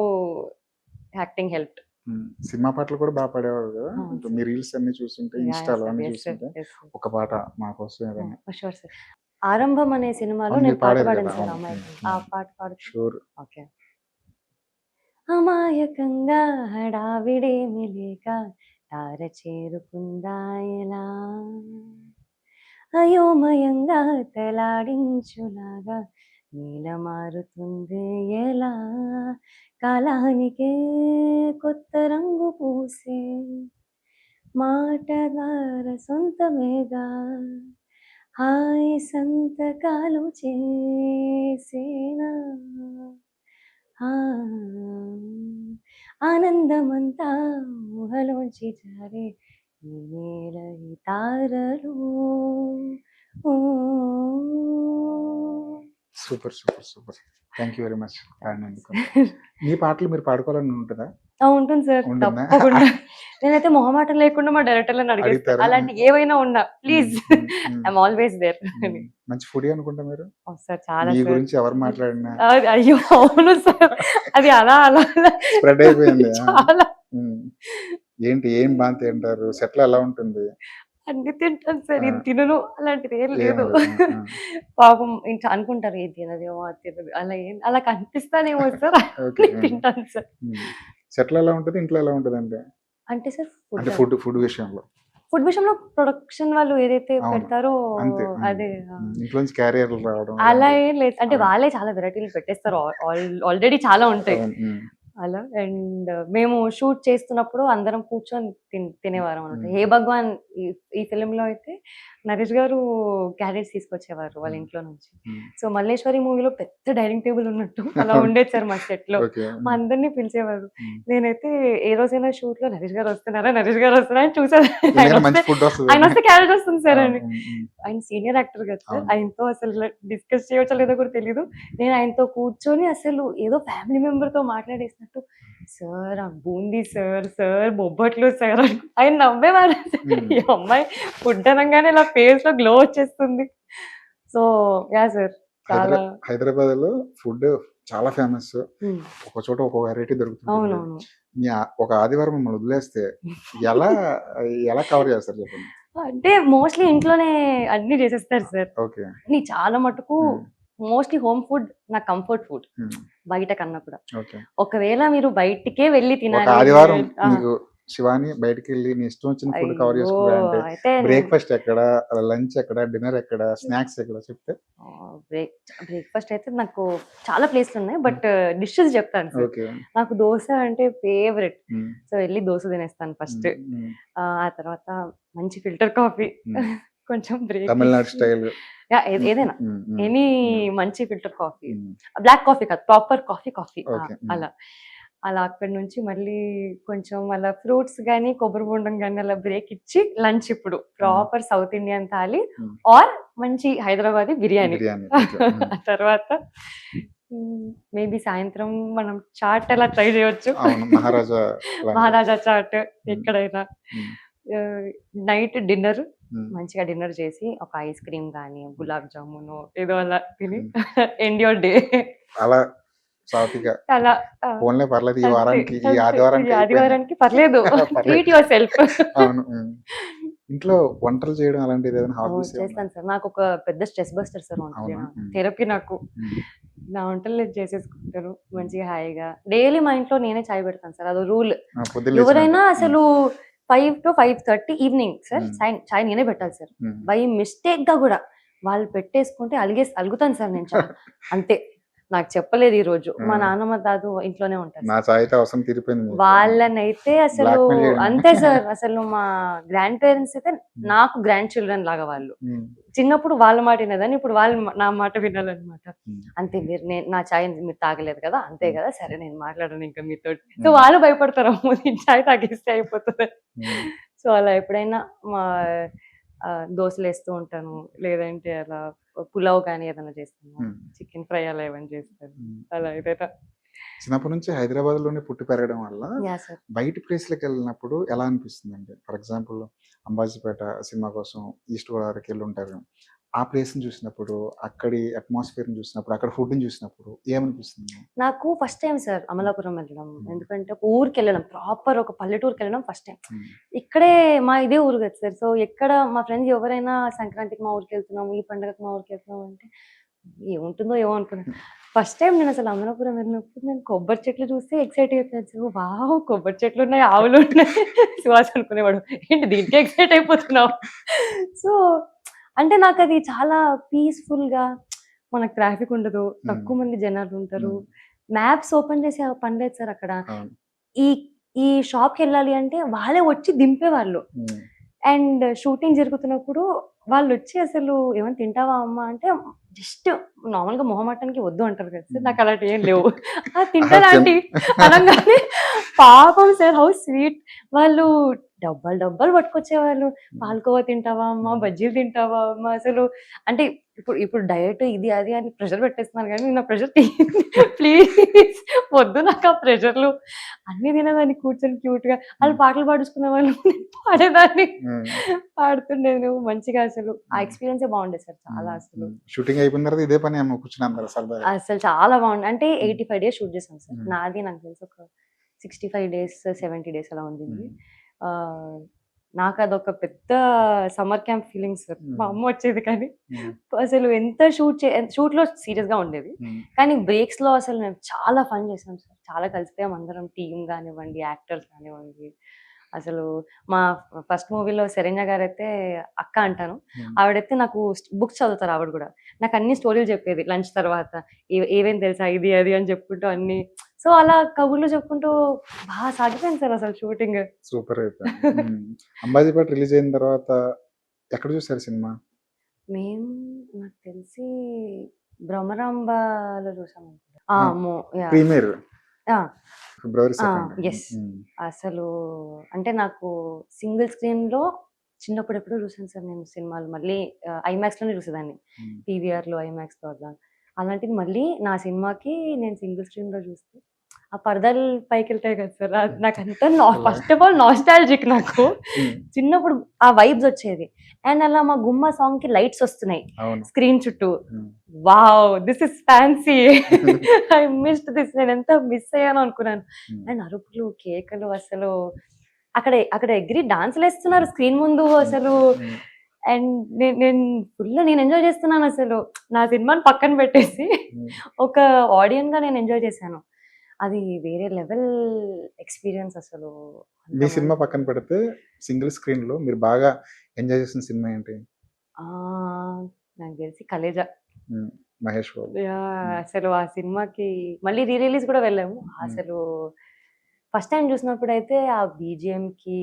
acting helped. హ్మ్. సినిమా పాటలు కూడా బా పాడేవారు గదా! అవును ఇప్పుడు సార్. మీ రీల్స్ అన్నీ చూస్తుంటే, యాహ్! యాహ్! ఇన్‌స్టాలో సార్. అన్నీ యెస్ సార్. చూస్తుంటే యెస్ సార్. ఒక పాట మా కోసం ఏదైనా. Sure sir. 'ఆరంభం' అనే సినిమాలో అవును. నేను మీరు పాట పాడారు పాడాను గదా! సార్ అవును. హ్మ్. అమాయకంగా. ఆ హ్మ్. పాట పాడుతా. షూర్. ఓకే. అమాయకంగా హడావిడేమి లేక తార చేరుకుందా ఎలా, అయోమయంగా తలాడించులాగా నీల మారుతుంది ఎలా, కాలానికే కొత్త రంగు పూసే మాటగార సొంతమేగా, హాయి సంతకాలు చేసేనా, ఆ, ఆనందమంతా ఊహలోంచి జారే ఈ నేల ఈ తారలు, ఓ, super super super. Thank you very much. మీ పాటలు మీరు పాడుకోవాలని ఉంటుందా? ఉంటుంది సార్, ఉంటుందా? తప్పకుండా. నేనైతే మొహమాటం లేకుండా మా డైరెక్టర్లను అడిగేస్తాను, అడుగుతారా? అలాంటి ఏవైనా ఉన్నా ప్లీజ్ ఐఎమ్ ఆల్వేస్ దేర్. మంచి ఫుడీ అనుకుంటా మీరు. సార్ చాలా మీ సార్. గురించి ఎవరు మాట్లాడినా అయ్యో అవును సార్, అది అలా అలా అలా స్ప్రెడ్ అయిపోయింది. చాలా ఉమ్. ఏంటి ఏం బాగా తింటారు? సెట్లు ఎలా ఉంటుంది? అన్ని తింటాను సార్, ఇది ఆ. తినను అలాంటిది ఏం ఏం లేదు. లేదు. ఆ. పాపం ఇంకా అనుకుంటారు ఏది తినదేమో అది తినదు, అలా ఏం అలా కనిపిస్తానేమో సార్, ఓకే. అన్ని తింటాను సార్. సెట్లు ఎలా ఉంటుంది? ఇంట్లో ఎలా ఉంటుంది అంటే? అంటే సార్ అంటే ఫుడ్ ఫుడ్ విషయంలో. ఫుడ్ విషయంలో ప్రొడక్షన్ వాళ్ళు ఏదైతే అవును. పెడతారో అంతే. అదే. ఇంట్లో నుంచి క్యారియర్లు రావడం అలా అలాంటివి. ఏం లేదు, అంటే అవును. వాళ్ళే చాలా వెరైటీలు పెట్టేస్తారు, ఆల్రెడీ చాలా ఉంటాయి అవును. అలా. అండ్ మేము షూట్ చేస్తున్నప్పుడు అందరం కూర్చొని తినేవారం అనమాట. మ్మ్. హే భగవాన్ ఈ ఫిలిం లో అయితే నరేష్ గారు క్యారెట్స్ తీసుకొచ్చేవారు వాళ్ళ ఇంట్లో నుంచి. సో మల్లేశ్వరి మూవీలో పెద్ద డైనింగ్ టేబుల్ ఉన్నట్టు అలా ఉండేది సార్ మా సెట్ లో. ఓకే. మా అందరినీ పిలిచేవారు. మ్మ్. నేనైతే ఏ రోజైనా షూట్ లో నరేష్ గారు వస్తున్నారా అని చూసాను. ఎందుకంటే మంచి ఫుడ్ వస్తుంది. ఆయన వస్తే క్యారెట్ వస్తుంది సార్ అని. ఉమ్, ఉమ్. ఆయన సీనియర్ యాక్టర్ కదా సార్, అవును. ఆయనతో అసలు డిస్కస్ చేయవచ్చో లేదో కూడా తెలీదు. నేను ఆయనతో కూర్చొని అసలు ఏదో ఫ్యామిలీ మెంబర్ తో మాట్లాడేసినట్టు, సార్ బూందీ సార్ బొబ్బట్లు సార్ అని ఆయన నవ్వేవారు. ఈ అమ్మాయి ఫుడ్ అనగానే ఇలా ఫేస్ లో గ్లో వచ్చేస్తుంది. సో యా సార్ చాలా. హైదరాబాద్ లో ఫుడ్ చాలా ఫేమస్. ఉమ్, ఒక చోట ఒక వెరైటీ దొరుకుతుంది. అవునవును. ఒక ఆదివారం మిమ్మల్ని వదిలేస్తే ఎలా ఎలా కవర్ చేస్తారు చెప్పండి? అంటే మోస్ట్లీ ఇంట్లోనే అన్ని చేసేస్తారు సార్. ఓకే. నీ చాలా మటుకు ఉమ్, మోస్ట్లీ హోమ్ ఫుడ్ నా కంఫర్ట్ ఫుడ్ ఉమ్, బయట కన్నా కూడా. ఓకే. ఒకవేళ మీరు బయటికే వెళ్ళి ఒక తినాలి, ఆదివారం ఆ, నీకు శివాని బయటికి వెళ్ళి నీ ఇష్టం వచ్చిన ఫుడ్ కవర్ అయ్యో, చేసుకుంటారంటే అయితే బ్రేక్ఫాస్ట్ ఎక్కడ, లంచ్ ఎక్కడ, డిన్నర్ ఎక్కడ, స్నాక్స్ ఎక్కడ చెప్తే? బ్రేక్ఫాస్ట్ అయితే నాకు చాలా ప్లేస్లు ఉన్నాయి, బట్ డిషెస్ చెప్తాను సార్. ఓకే. నాకు దోశ అంటే ఫేవరెట్. ఉమ్, సో వెళ్ళి దోశ తినేస్తాను ఫస్ట్. ఉమ్, ఆ తర్వాత మంచి ఫిల్టర్ కాఫీ, ఉమ్. కొంచెం బ్రేక్, తమిళనాడు స్టైల్. ఏదైనా ఉమ్, ఉమ్, ఎనీ ఉమ్, మంచి ఫిల్టర్ కాఫీ, ఉమ్. బ్లాక్ కాఫీ కాదు, ప్రాపర్ కాఫీ ఓకే. అలా. అలా అక్కడి నుంచి మళ్ళీ కొంచెం అలా ఫ్రూట్స్ కానీ కొబ్బరి బొండం కానీ అలా బ్రేక్ ఇచ్చి లంచ్ ఇప్పుడు proper South Indian thali Hmm. Or మంచి హైదరాబాదీ బిర్యానీ. బిర్యానీ. ఆ తర్వాత మేబీ సాయంత్రం మనం చాట్ అలా ట్రై చేయొచ్చు, అవును, మహారాజా లాంటి. మహారాజా చాట్ ఎక్కడైనా. ఉమ్, నైట్ డిన్నర్ ఉమ్. మంచిగా డిన్నర్ చేసి ఒక ఐస్ క్రీమ్ కానీ గులాబ్ జామును ఏదో అలా తిని Hmm. ఎండ్ యువర్ డే అలా సాఫీగా అలా. ఫోన్లే పర్లేదు, ఈ అంతే, వారానికి ఈ అంతే. ఆదివారానికి ఈ అయిపోయింది. ఆదివారానికి పర్లేదు, పర్లేదు. Treat your self. అవును. ఇంట్లో వంటలు చేయడం అలాంటిది ఏదైనా హాబీస్? చేస్తాను సార్, నాకు ఒక పెద్ద స్ట్రెస్ బస్టర్ సార్ వంటలు అవునా? చేయడం. థెరపీ నాకు. నా వంటలు నేను చేసేసుకుంటాను మంచిగా హాయిగా. డైలీ మా ఇంట్లో నేనే చాయ్ పెడతాను సార్, అదో రూల్. పొద్దున్న ఎవరైనా అసలు 5 to 5:30 ఈవినింగ్ సార్ చాయ్ నేనే పెట్టాలి సార్. బై మిస్టేక్ గా కూడా వాళ్ళు పెట్టేసుకుంటే అలుగుతాను సార్ నేను చాయ్. అంతే, నాకు చెప్పలేదు ఈ రోజు. మా నాన్నమ్మ దాదు ఇంట్లోనే ఉంటారు, నా చాయ్ అయితే అవసరం తీరిపోయింది. వాళ్ళనైతే అసలు Blackmail చేయడం. అంతే సార్. అసలు మా గ్రాండ్ పేరెంట్స్ అయితే నాకు గ్రాండ్ చిల్డ్రన్ లాగా వాళ్ళు. చిన్నప్పుడు వాళ్ళ మాట వినేదాన్ని, ఇప్పుడు వాళ్ళు నా మాట వినాలన్నమాట. అంతే, నా చాయ్ మీరు తాగలేదు కదా, అంతే కదా, సరే నేను మాట్లాడను ఇంకా మీతో. సో వాళ్ళు భయపడతారు, అమ్మో నేను చాయ్ తాగిస్తే అయిపోతుంది. సో అలా ఎప్పుడైనా మా దోశలు వేస్తూ ఉంటాను, లేదంటే అలా పులావ్ కానీ ఏదైనా చేస్తాను, చికెన్ ఫ్రై అలా ఏమైనా చేస్తాను. అలా ఏదైనా. చిన్నప్పటి నుంచి హైదరాబాద్ లోనే పుట్టి పెరగడం వల్ల యా సార్. బయట ప్లేస్లకు వెళ్ళినప్పుడు ఎలా అనిపిస్తుంది అంటే, ఫర్ ఎగ్జాంపుల్ అంబాజీపేట సినిమా కోసం ఈస్ట్ గోదావరికి వెళ్ళి ఉంటారు. ఆ ప్లేస్ ని చూసినప్పుడు, అక్కడి అట్మాస్ఫియర్ ని చూసినప్పుడు, అక్కడ ఫుడ్ ని చూసినప్పుడు ఏమనిపిస్తుంది? నాకు ఫస్ట్ టైం సార్ అమలాపురం వెళ్ళడం, ఎందుకంటే ఒక ఊరికి వెళ్ళడం, ప్రాపర్ ఒక పల్లెటూరుకి వెళ్ళడం ఫస్ట్ టైం. ఇక్కడే మా ఇదే ఊరు కదా సార్. సో ఎక్కడ మా ఫ్రెండ్స్ ఎవరైనా సంక్రాంతికి మా ఊరికి వెళ్తున్నాము, ఈ పండుగకి మా ఊరికి వెళ్తున్నాము అంటే ఏముంటుందో ఏమో అనుకున్నాను. ఫస్ట్ టైం నేను అసలు అమలాపురం వెళ్ళినప్పుడు నేను కొబ్బరి చెట్లు చూస్తే ఎక్సైట్ అయిపోయాను. వావ్, కొబ్బరి చెట్లు ఉన్నాయి, ఆవులు ఉన్నాయి, సువాస అనుకునేవాడు, ఏంటి దీనికి ఎక్సైట్ అయిపోతున్నావు. సో అంటే నాకు అది చాలా పీస్ఫుల్ గా, మనకు ట్రాఫిక్ ఉండదు, తక్కువ మంది జనాలు ఉంటారు, మ్యాప్స్ ఓపెన్ చేసి పనిలేదు సార్ అక్కడ. ఈ షాప్కి వెళ్ళాలి అంటే వాళ్ళే వచ్చి దింపేవాళ్ళు. అండ్ షూటింగ్ జరుగుతున్నప్పుడు వాళ్ళు వచ్చి అసలు ఏమైనా తింటావా అమ్మా అంటే జస్ట్ నార్మల్ గా మొహమాటానికి వద్దు అంటారు కదా సార్, నాకు అలాంటి ఏం లేవు. తింటారా ఆంటీ అనగానే పాపం సార్, హౌ స్వీట్. వాళ్ళు డబ్బాలు డబ్బాలు పట్టుకొచ్చేవాళ్ళు. పాలకోవా తింటావా అమ్మా? బజ్జీలు తింటావా అమ్మా? అసలు అంటే ఇప్పుడు ఇప్పుడు డయట్ ఇది అది అని ప్రెషర్ పెట్టేస్తున్నారు కానీ నా ప్రెషర్ ప్లీజ్ వద్దు నాకు ఆ ప్రెషర్లు. అన్ని తినేదాన్ని కూర్చొని క్యూట్‌గా. వాళ్ళు పాటలు పాడించుకునేవాళ్ళు. నేను పాడేదాన్ని. పాడుతుండేది నువ్వు మంచిగా అసలు. ఆ ఎక్స్‌పీరియన్సే బాగుండేది సార్ చాలా అసలు. షూటింగ్ అయిపోయిన తర్వాత ఇదే పని అమ్మ కూర్చుని అందరు సరదాగా. అసలు చాలా బాగుంది. అంటే 85 డేస్ షూట్ చేశాం సార్. నాది నాకు తెలిసి ఒక 65 డేస్, 70 డేస్ అలా ఉండింది. ఆహ్, నాకదొక పెద్ద సమ్మర్ క్యాంప్ ఫీలింగ్ సార్. మా అమ్మ వచ్చేది కానీ అసలు ఎంత షూట్‌లో సీరియస్‌గా ఉండేది. కానీ బ్రేక్స్‌లో అసలు మేము చాలా ఫన్ చేసాం సార్. చాలా కలిసిపోయాం అందరం టీమ్ గానివ్వండి, యాక్టర్స్ కానివ్వండి. అసలు మా ఫస్ట్ మూవీలో శరణ్య గారైతే అక్క అంటాను. ఆవిడైతే నాకు బుక్స్ చదువుతారు ఆవిడ కూడా. నాకు అన్ని స్టోరీలు చెప్పేది లంచ్ తర్వాత. ఏవేం తెలుసా ఇది అది అని చెప్పుకుంటూ అన్ని. సో అలా కబుర్లు చెప్పుకుంటూ బాగా సాగిపోయింది సార్ అసలు షూటింగ్. సూపర్ అయితే. అంబాజీపేట రిలీజ్ అయిన తర్వాత ఎక్కడ చూసారు సినిమా? మేము నాకు తెలిసి భ్రమరాంబలో చూసాం అనుకుంటా. అమ్మో! యాహ్! Premiere yeah! ఫిబ్రవరి 2. యెస్. అసలు అంటే నాకు సింగిల్ స్క్రీన్‌లో చిన్నప్పుడు ఎప్పుడో చూసాను సార్ నేను సినిమాలు. మళ్ళీ ఐమాక్స్‌లోనే చూసేదాన్ని. పీవీఆర్‌లో, ఐమాక్స్‌లో అట్లా. అలాంటిది మళ్ళీ నా సినిమాకి నేను సింగిల్ స్క్రీన్‌లో చూస్తే ఆ పరదాలు పైకెళ్తాయి కదా సార్. నాకంతా ఫస్ట్ ఆఫ్ ఆల్ నాస్టాల్జిక్ నాకు. చిన్నప్పుడు ఆ వైబ్స్ వచ్చేది. అండ్ అలా మా గుమ్మ సాంగ్‌కి లైట్స్ వస్తున్నాయి స్క్రీన్ చుట్టూ. Wow! This is fancy. I missed this. నేను ఎంత మిస్ అయ్యానో అనుకున్నాను. అండ్ అరుపులు, కేకలు అసలు అక్కడ ఎగిరి డాన్సులు వేస్తున్నారు స్క్రీన్ ముందు అసలు. అండ్ నేను ఎంజాయ్ చేస్తున్నాను అసలు. నా సినిమాని పక్కన పెట్టేసి ఒక ఆడియన్ గా నేను ఎంజాయ్ చేశాను. అది వేరే లెవెల్ ఎక్స్పీరియన్స్ అసలు. మీ సినిమా పక్కన పెడితే సింగిల్ స్క్రీన్ లో మీరు బాగా ఎంజాయ్ చేసిన సినిమా ఏంటి? నాకు తెలిసి కలేజా. మహేష్ బాబు. అసలు ఆ సినిమాకి మళ్ళీ రీ రిలీజ్ కూడా వెళ్ళాము. అసలు ఫస్ట్ టైం చూసినప్పుడు అయితే ఆ బీజిఎం కి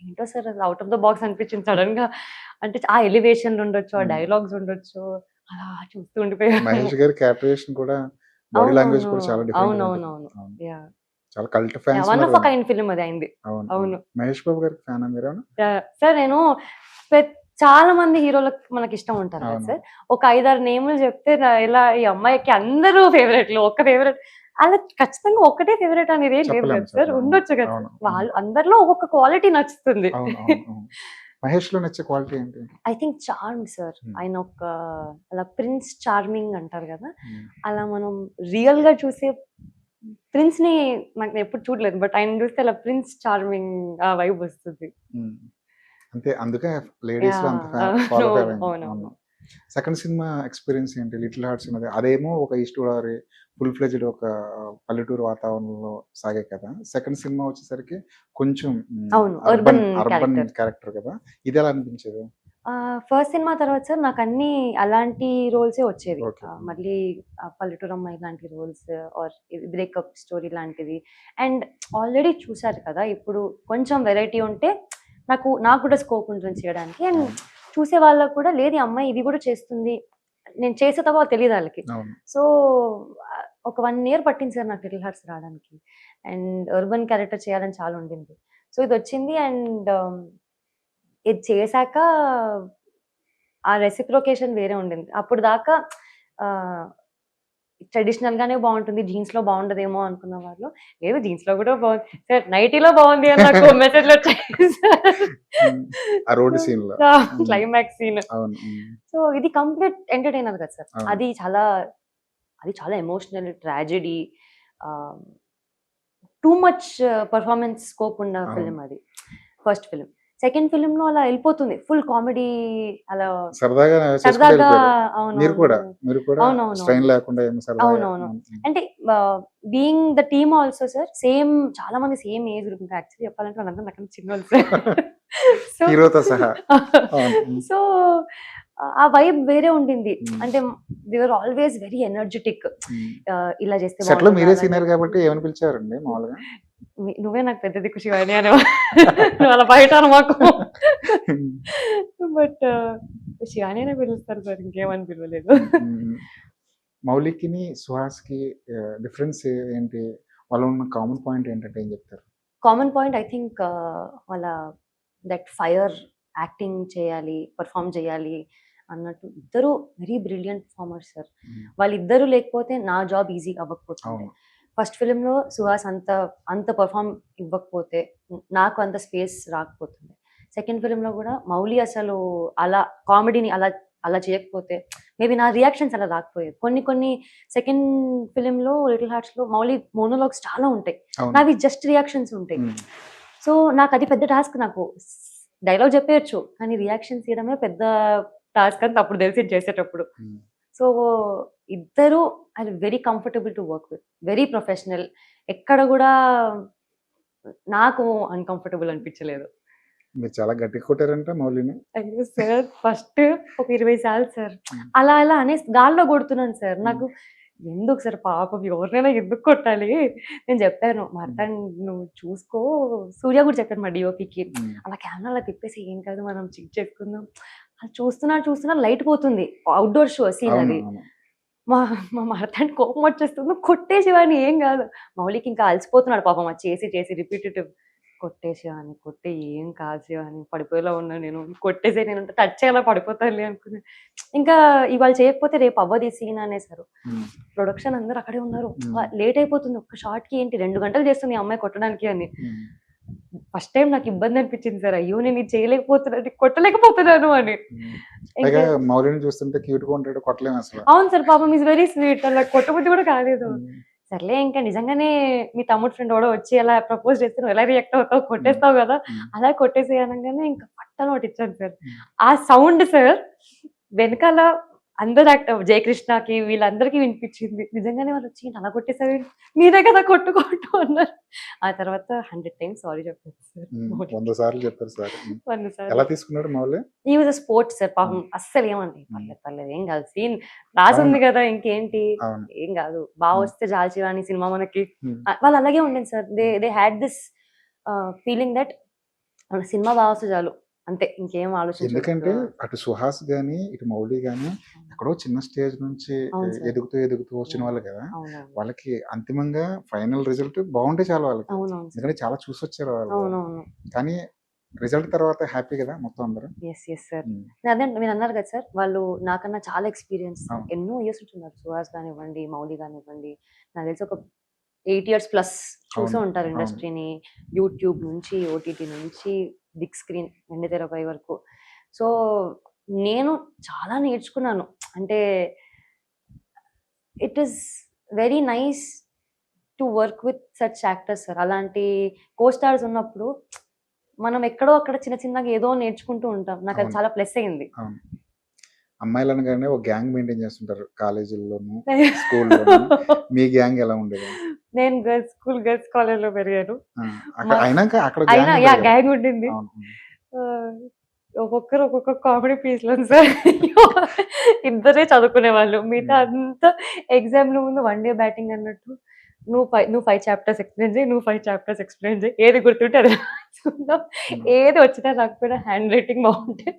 ఏంటో sir out of the box అనిపించింది సడన్ గా. అంటే ఆ ఎలివేషన్ ఉండొచ్చు, ఆ డైలాగ్స్ ఉండొచ్చు, అలా చూస్తూ ఉండిపోయాను. మహేష్ గారి క్యారెక్టరేషన్ కూడా బాడీ లాంగ్వేజ్ కూడా చాలా డిఫరెంట్. అవునవునవును. చాలా cult fans. One of a kind film అది అయింది. అవును. మహేష్ బాబు గారికి ఫ్యాన్ మీరు? సార్ నేను చాలా మంది హీరోలకు మనకి ఇష్టం ఉంటారు కదా సార్. ఒక 5-6 నేములు చెప్తే ఇలా ఈ అమ్మాయికి అందరూ ఫేవరెట్లు, ఒక్క ఫేవరెట్ అలా ఖచ్చితంగా ఒక్కటే ఫేవరెట్ అనేది ఏం లేదు కదా సార్. ఉండొచ్చు కదా. వాళ్ళు అందరిలో ఒక్కొక్క క్వాలిటీ నచ్చుతుంది. మహేష్ లో నచ్చే క్వాలిటీ ఏంటి? I think charm sir. ఆయన ఒక అలా ప్రిన్స్ చార్మింగ్ అంటారు కదా, అలా మనం రియల్ గా చూసే ప్రిన్స్ ని నాకు ఎప్పుడు చూడలేదు. బట్ ఆయన చూస్తే అలా ప్రిన్స్ చార్మింగ్ ఆ వైబ్ వస్తుంది. అంతే, అందుకే లేడీస్ లో అంత ఫాలో. సెకండ్ సినిమా ఎక్స్పీరియన్స్ ఏంటి? లిటిల్ హార్ట్స్ ఉన్నది, అదేమో ఒక ఈస్ట్ గోదావరి ఫుల్ ఫ్లెజ్డ్ ఒక పల్లెటూరు వాతావరణంలో సాగే కదా. సెకండ్ సినిమా వచ్చేసరికి కొంచెం అర్బన్ క్యారెక్టర్ కదా. ఇది ఎలా అనిపించేది? ఫస్ట్ సినిమా తర్వాత సార్ నాకు అన్ని అలాంటి రోల్సే వచ్చేది. మళ్ళీ పల్లెటూరు అమ్మాయి లాంటి రోల్స్ ఆర్ బ్రేకప్ స్టోరీ లాంటిది. అండ్ ఆల్రెడీ చూసారు కదా, ఇప్పుడు కొంచెం వెరైటీ ఉంటే నాకు కూడా స్కోప్ ఉంటుంది చేయడానికి. అండ్ చూసే వాళ్ళకు కూడా లేదు ఈ అమ్మాయి ఇది కూడా చేస్తుంది, నేను చేసే తప్ప తెలియదు వాళ్ళకి. సో ఒక 1 year పట్టింది సార్ నాకు లిటిల్ హార్ట్స్ రావడానికి. అండ్ అర్బన్ క్యారెక్టర్ చేయాలని చాలా ఉండింది. సో ఇది వచ్చింది. అండ్ ఇది చేశాక ఆ రెసిప్రొకేషన్ వేరే ఉండింది. అప్పుడు దాకా ట్రెడిషనల్ గానే బాగుంటుంది, జీన్స్ లో బాగుండదేమో అనుకున్న వాళ్ళు, లేదు జీన్స్ లో కూడా బాగుంది సార్, నైటీలో బాగుంది అని నాకు మెసేజ్లు వచ్చాయి క్లైమాక్స్ సీన్. సో ఇది కంప్లీట్ ఎంటర్టైనర్ కదా సార్. అది చాలా emotional tragedy, too much performance scope ఉన్న ఫిలిం అది ఫస్ట్ ఫిలిం. సెకండ్ ఫిలిం లో అలా వెళ్ళిపోతుంది ఫుల్ కామెడీ, అలా సరదాగా. అవునవును. అంటే being the team also sir, same చాలా మంది సేమ్ ఏజ్ గ్రూప్. యాక్చువల్లీ చెప్పాలంటే వాళ్ళందరూ నాకు చిన్నోళ్ళు సార్. సో ఆ వైబ్ వేరే ఉండింది. అంటే వి వర్ ఆల్వేస్ వెరీ ఎనర్జెటిక్. ఇలా చేస్తే మీరే సీనియర్ కాబట్టి ఏమని పిలిచారండి మామూలుగా? నువ్వే నాకు పెద్ద దిక్కు శివాని అని అలా బయట మాకు. బట్ శివాని అనే పిలుస్తారు సార్, ఇంకేమని పిలవలేదు. మౌలికిని సుహాస్కి డిఫరెన్స్ ఏంటి? వాళ్ళ ఉన్న కామన్ పాయింట్ ఏంటంటే ఏం చెప్తారు? కామన్ పాయింట్ ఐ థింక్ వాళ్ళ దట్ ఫైర్, యాక్టింగ్ చేయాలి, పర్ఫామ్ చేయాలి అన్నట్టు. ఇద్దరు వెరీ బ్రిలియంట్ పర్ఫార్మర్స్ సార్. వాళ్ళిద్దరూ లేకపోతే నా జాబ్ ఈజీ అవ్వకపోతుంది. అవును. ఫస్ట్ ఫిలింలో సుహాస్ అంత పర్ఫామ్ ఇవ్వకపోతే నాకు అంత స్పేస్ రాకపోతుంది. సెకండ్ ఫిలింలో కూడా మౌలి అసలు అలా కామెడీని అలా చేయకపోతే మేబీ నా రియాక్షన్స్ అలా రాకపోయేది. కొన్ని సెకండ్ ఫిలింలో లిటిల్ హార్ట్స్లో మౌలి మోనోలాగ్స్ చాలా ఉంటాయి, అవును. నావి జస్ట్ రియాక్షన్స్ ఉంటాయి. ఉమ్. సో నాకు అది పెద్ద టాస్క్. నాకు డైలాగ్ చెప్పేయచ్చు, కానీ రియాక్షన్స్ ఇవ్వడమే పెద్ద టాస్క్ అని అప్పుడు తెలిసి చేసేటప్పుడు. ఉమ్. సో ఇద్దరు I very comfortable to work with, very professional. ఎక్కడ కూడా నాకు అన్కంఫర్టబుల్ అనిపించలేదు. మీరు చాలా గట్టిగా కొట్టారంట మౌలిని. అయ్యో సార్, ఫస్ట్ ఒక 20 సార్లు సార్ అలా అనే గాల్లో కొడుతున్నాను సార్. నాకు ఎందుకు సార్, పాపం ఎవరినైనా ఎందుకు కొట్టాలి. నేను చెప్పాను, మా అత్త నువ్వు చూసుకో, సూర్య కూడా చెప్పాను మా డిఓపికి, అలా కెమెరా అలా తిప్పేసి ఏం కాదు మనం చెక్ చేసుకుందాం. అది చూస్తున్నా లైట్ పోతుంది, అవుట్డోర్ షో సీన్ అది. మా మా మరతాన్ని కోపం వచ్చేస్తుంది, కొట్టేసేవాడిని ఏం కాదు. మౌలికి ఇంకా అలసిపోతున్నాడు పాపం, అది చేసి రిపీటేటివ్. కొట్టేసేవాడిని, కొట్టే ఏం కాదు శివాని, పడిపోయేలా ఉన్నా నేను, కొట్టేసే నేను టచ్ చేయాలా పడిపోతానులే అనుకున్నా. ఇంకా ఇవాళ చేయకపోతే రేపు అవ్వదు ఈ సీన్ అనేసారు. ప్రొడక్షన్ అందరూ అక్కడే ఉన్నారు, లేట్ అయిపోతుంది ఒక్క షార్ట్ కి, ఏంటి 2 గంటలు చేస్తుంది ఈ అమ్మాయి కొట్టడానికి అని. ఫస్ట్ టైం నాకు ఇబ్బంది అనిపించింది సార్, అయ్యో నేను ఇది చేయలేకపోతున్నాను, కొట్టలేకపోతున్నాను అని. మౌలిని చూస్తుంటే క్యూట్ గా ఉంటాడు, కొట్టలేము అసలు. అవును సార్, పాపం ఈజ్ వెరీ స్వీట్, అలా కొట్టబుద్ధి కూడా కాలేదు. సర్లే ఇంకా నిజంగానే మీ తమ్ముడు ఫ్రెండ్ కూడా వచ్చి అలా ప్రపోజ్ చేస్తే నువ్వు ఎలా రియాక్ట్ అవుతావు, కొట్టేస్తావు కదా, అలా కొట్టేసేయనగానే ఇంకా పట్టలు పట్టించాను సార్. ఆ సౌండ్ సార్ వెనకాల అందరు జయకృష్ణకి వీళ్ళందరికీ వినిపించింది. నిజంగానే వాళ్ళు వచ్చి అలా కొట్టేసారు, మీరే కదా కొట్టు అన్నారు. ఆ తర్వాత 100 times సారీ చెప్పారు సార్. 100 సార్లు చెప్పారు సార్. 100 సార్లు. ఎలా తీసుకున్నాడు మౌలి? ఈ వాజ్ స్పోర్ట్స్ సార్, పాపం అస్సలు ఏమండి పర్లేదు ఏం కాదు, సీన్ రాసింది కదా ఇంకేంటి, ఏం కాదు, బాగా వస్తే చాలు శివాని సినిమా మనకి. వాళ్ళు అలాగే ఉండేది sir. They had this feeling that cinema బాగా వస్తే చాలు, అంతే, ఇంకేం ఆలోచన. ఎందుకంటే అటు సుహాస్ గాని ఇటు మౌలి గాని ఎక్కడో చిన్న స్టేజ్ నుంచి ఎదుగుతూ వచ్చిన వాళ్ళు కదా, వాళ్ళకి అంతిమంగా ఫైనల్ రిజల్ట్ బాగుంటే చాలు వాళ్ళకి. ఎందుకంటే చాలా చూసి వచ్చారు వాళ్ళు, కానీ రిజల్ట్ తర్వాత హ్యాపీ కదా మొత్తం అందరూ. ఎస్ సార్, అదే మీరు అన్నారు కదా సార్, వాళ్ళు నాకన్నా చాలా ఎక్స్పీరియన్స్, ఎన్నో ఇయర్స్ ఉంటున్నారు. సుహాస్ కానివ్వండి, మౌలి కానివ్వండి, నాకు తెలిసి ఒక 8 years ప్లస్ చూసూ ఉంటారు ఇండస్ట్రీని, యూట్యూబ్ నుంచి, ఓటీటీ నుంచి, బిగ్ స్క్రీన్, వెండితెరపై వరకు. సో నేను చాలా నేర్చుకున్నాను. అంటే it is very nice to work with such actors sir. అలాంటి కో స్టార్స్ ఉన్నప్పుడు మనం ఎక్కడో అక్కడ చిన్నగా ఏదో నేర్చుకుంటూ ఉంటాం. నాకు అది చాలా ప్లస్ అయింది. అమ్మాయిలు అనగానే ఒక గ్యాంగ్ మెయింటైన్ చేస్తుంటారు కాలేజీల్లోనూ స్కూల్లోనూ. మీ గ్యాంగ్ ఎలా ఉండేది? నేను గర్ల్స్ స్కూల్, గర్ల్స్ కాలేజ్ లో పెరిగాను. అయినా గ్యాంగ్ ఉండింది. ఒక్కొక్కరు ఒక్కొక్క కామెడీ పీస్ లో సార్. ఇద్దరే చదువుకునే వాళ్ళు, మిగతా అంతా ఎగ్జామ్ లో ముందు 1 day బ్యాటింగ్ అన్నట్టు. నువ్వు 5 chapters ఎక్స్ప్లెయిన్ చేయి, నువ్వు 5 chapters ఎక్స్ప్లెయిన్ చేయి, ఏది గుర్తుంటే అది ఏది వచ్చినా రాకపోయినా హ్యాండ్ రైటింగ్ బాగుంటే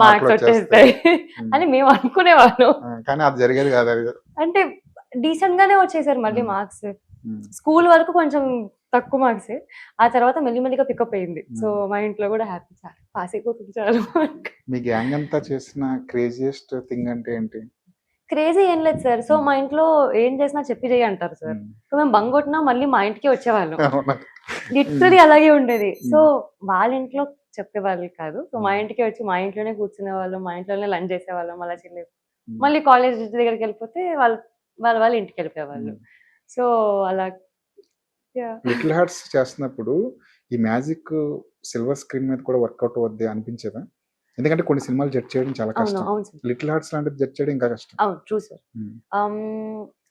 మార్క్స్ వచ్చేస్తాయి అని మేము అనుకునేవాళ్ళం. కానీ అది జరిగేది కాదు. అంటే డీసెంట్ గానే వచ్చేసారు మళ్ళీ మార్క్స్. స్కూల్ వరకు కొంచెం తక్కువ మార్క్స్, ఆ తర్వాత మెల్లిమెల్లిగా పికప్ అయింది. సో మా ఇంట్లో కూడా హ్యాపీ, చాలు పాస్ అయిపోతుంది చాలు. మీ గ్యాంగ్ అంతా చేసిన క్రేజియస్ట్ థింగ్ అంటే ఏంటి? క్రేజీ ఏం లేదు సార్. సో మా ఇంట్లో ఏం చేసినా చెప్పి చేయి అంటారు సార్. సో మేము బంగ్ కొట్టినా మళ్ళీ మా ఇంటికి వచ్చేవాళ్ళం, లిటరలీ అలాగే ఉండేది. సో వాళ్ళ ఇంట్లో చెప్పేవాళ్ళు కాదు, సో మా ఇంటికి వచ్చి మా ఇంట్లోనే కూర్చునే వాళ్ళం, మా ఇంట్లోనే లంచ్ చేసేవాళ్ళం, అలా చేయలేదు. మళ్ళీ కాలేజ్ దగ్గరికి వెళ్ళిపోతే వాళ్ళ ఇంటికి వెళ్ళిపోయేవాళ్ళు. సో అలా లిటిల్ హార్ట్స్ చేస్తున్నప్పుడు ఈ మ్యాజిక్ సిల్వర్ స్క్రీన్ మీద కూడా వర్కౌట్ అవుద్ది అనిపించేదా? ఎందుకంటే కొన్ని సినిమాలు జడ్జ్ చేయడం చాలా కష్టం, లిటిల్ హార్ట్స్ లాంటిది జడ్జ్ చేయడం ఇంకా కష్టం. అవును, true sir.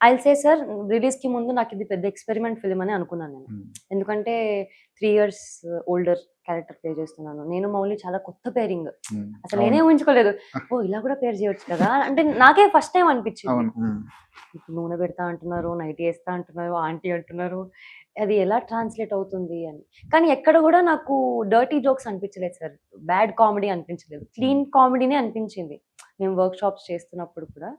I'll say sir, release కి ముందు నాకు ఇది పెద్ద ఎక్స్పెరిమెంట్ ఫిల్మ్ అని అనుకున్నాను నేను. ఎందుకంటే 3 years ఓల్డర్ క్యారెక్టర్ ప్లే చేస్తున్నాను. నేను మౌలి చాలా కొత్త పేరింగ్, అసలు నేనే ఊహించుకోలేదు. ఓ ఇలా కూడా పేర్ చేయొచ్చు కదా అంటే నాకే ఫస్ట్ టైం అనిపించింది. నూనె పెడతా అంటున్నారు, నైట్ వేస్తా అంటున్నారు, ఆంటీ అంటున్నారు, అది ఎలా ట్రాన్స్లేట్ అవుతుంది అని. కానీ ఎక్కడ కూడా నాకు డర్టీ జోక్స్ అనిపించలేదు సార్, బ్యాడ్ కామెడీ అనిపించలేదు, క్లీన్ కామెడీనే అనిపించింది. మేము వర్క్ షాప్స్ చేస్తున్నప్పుడు కూడా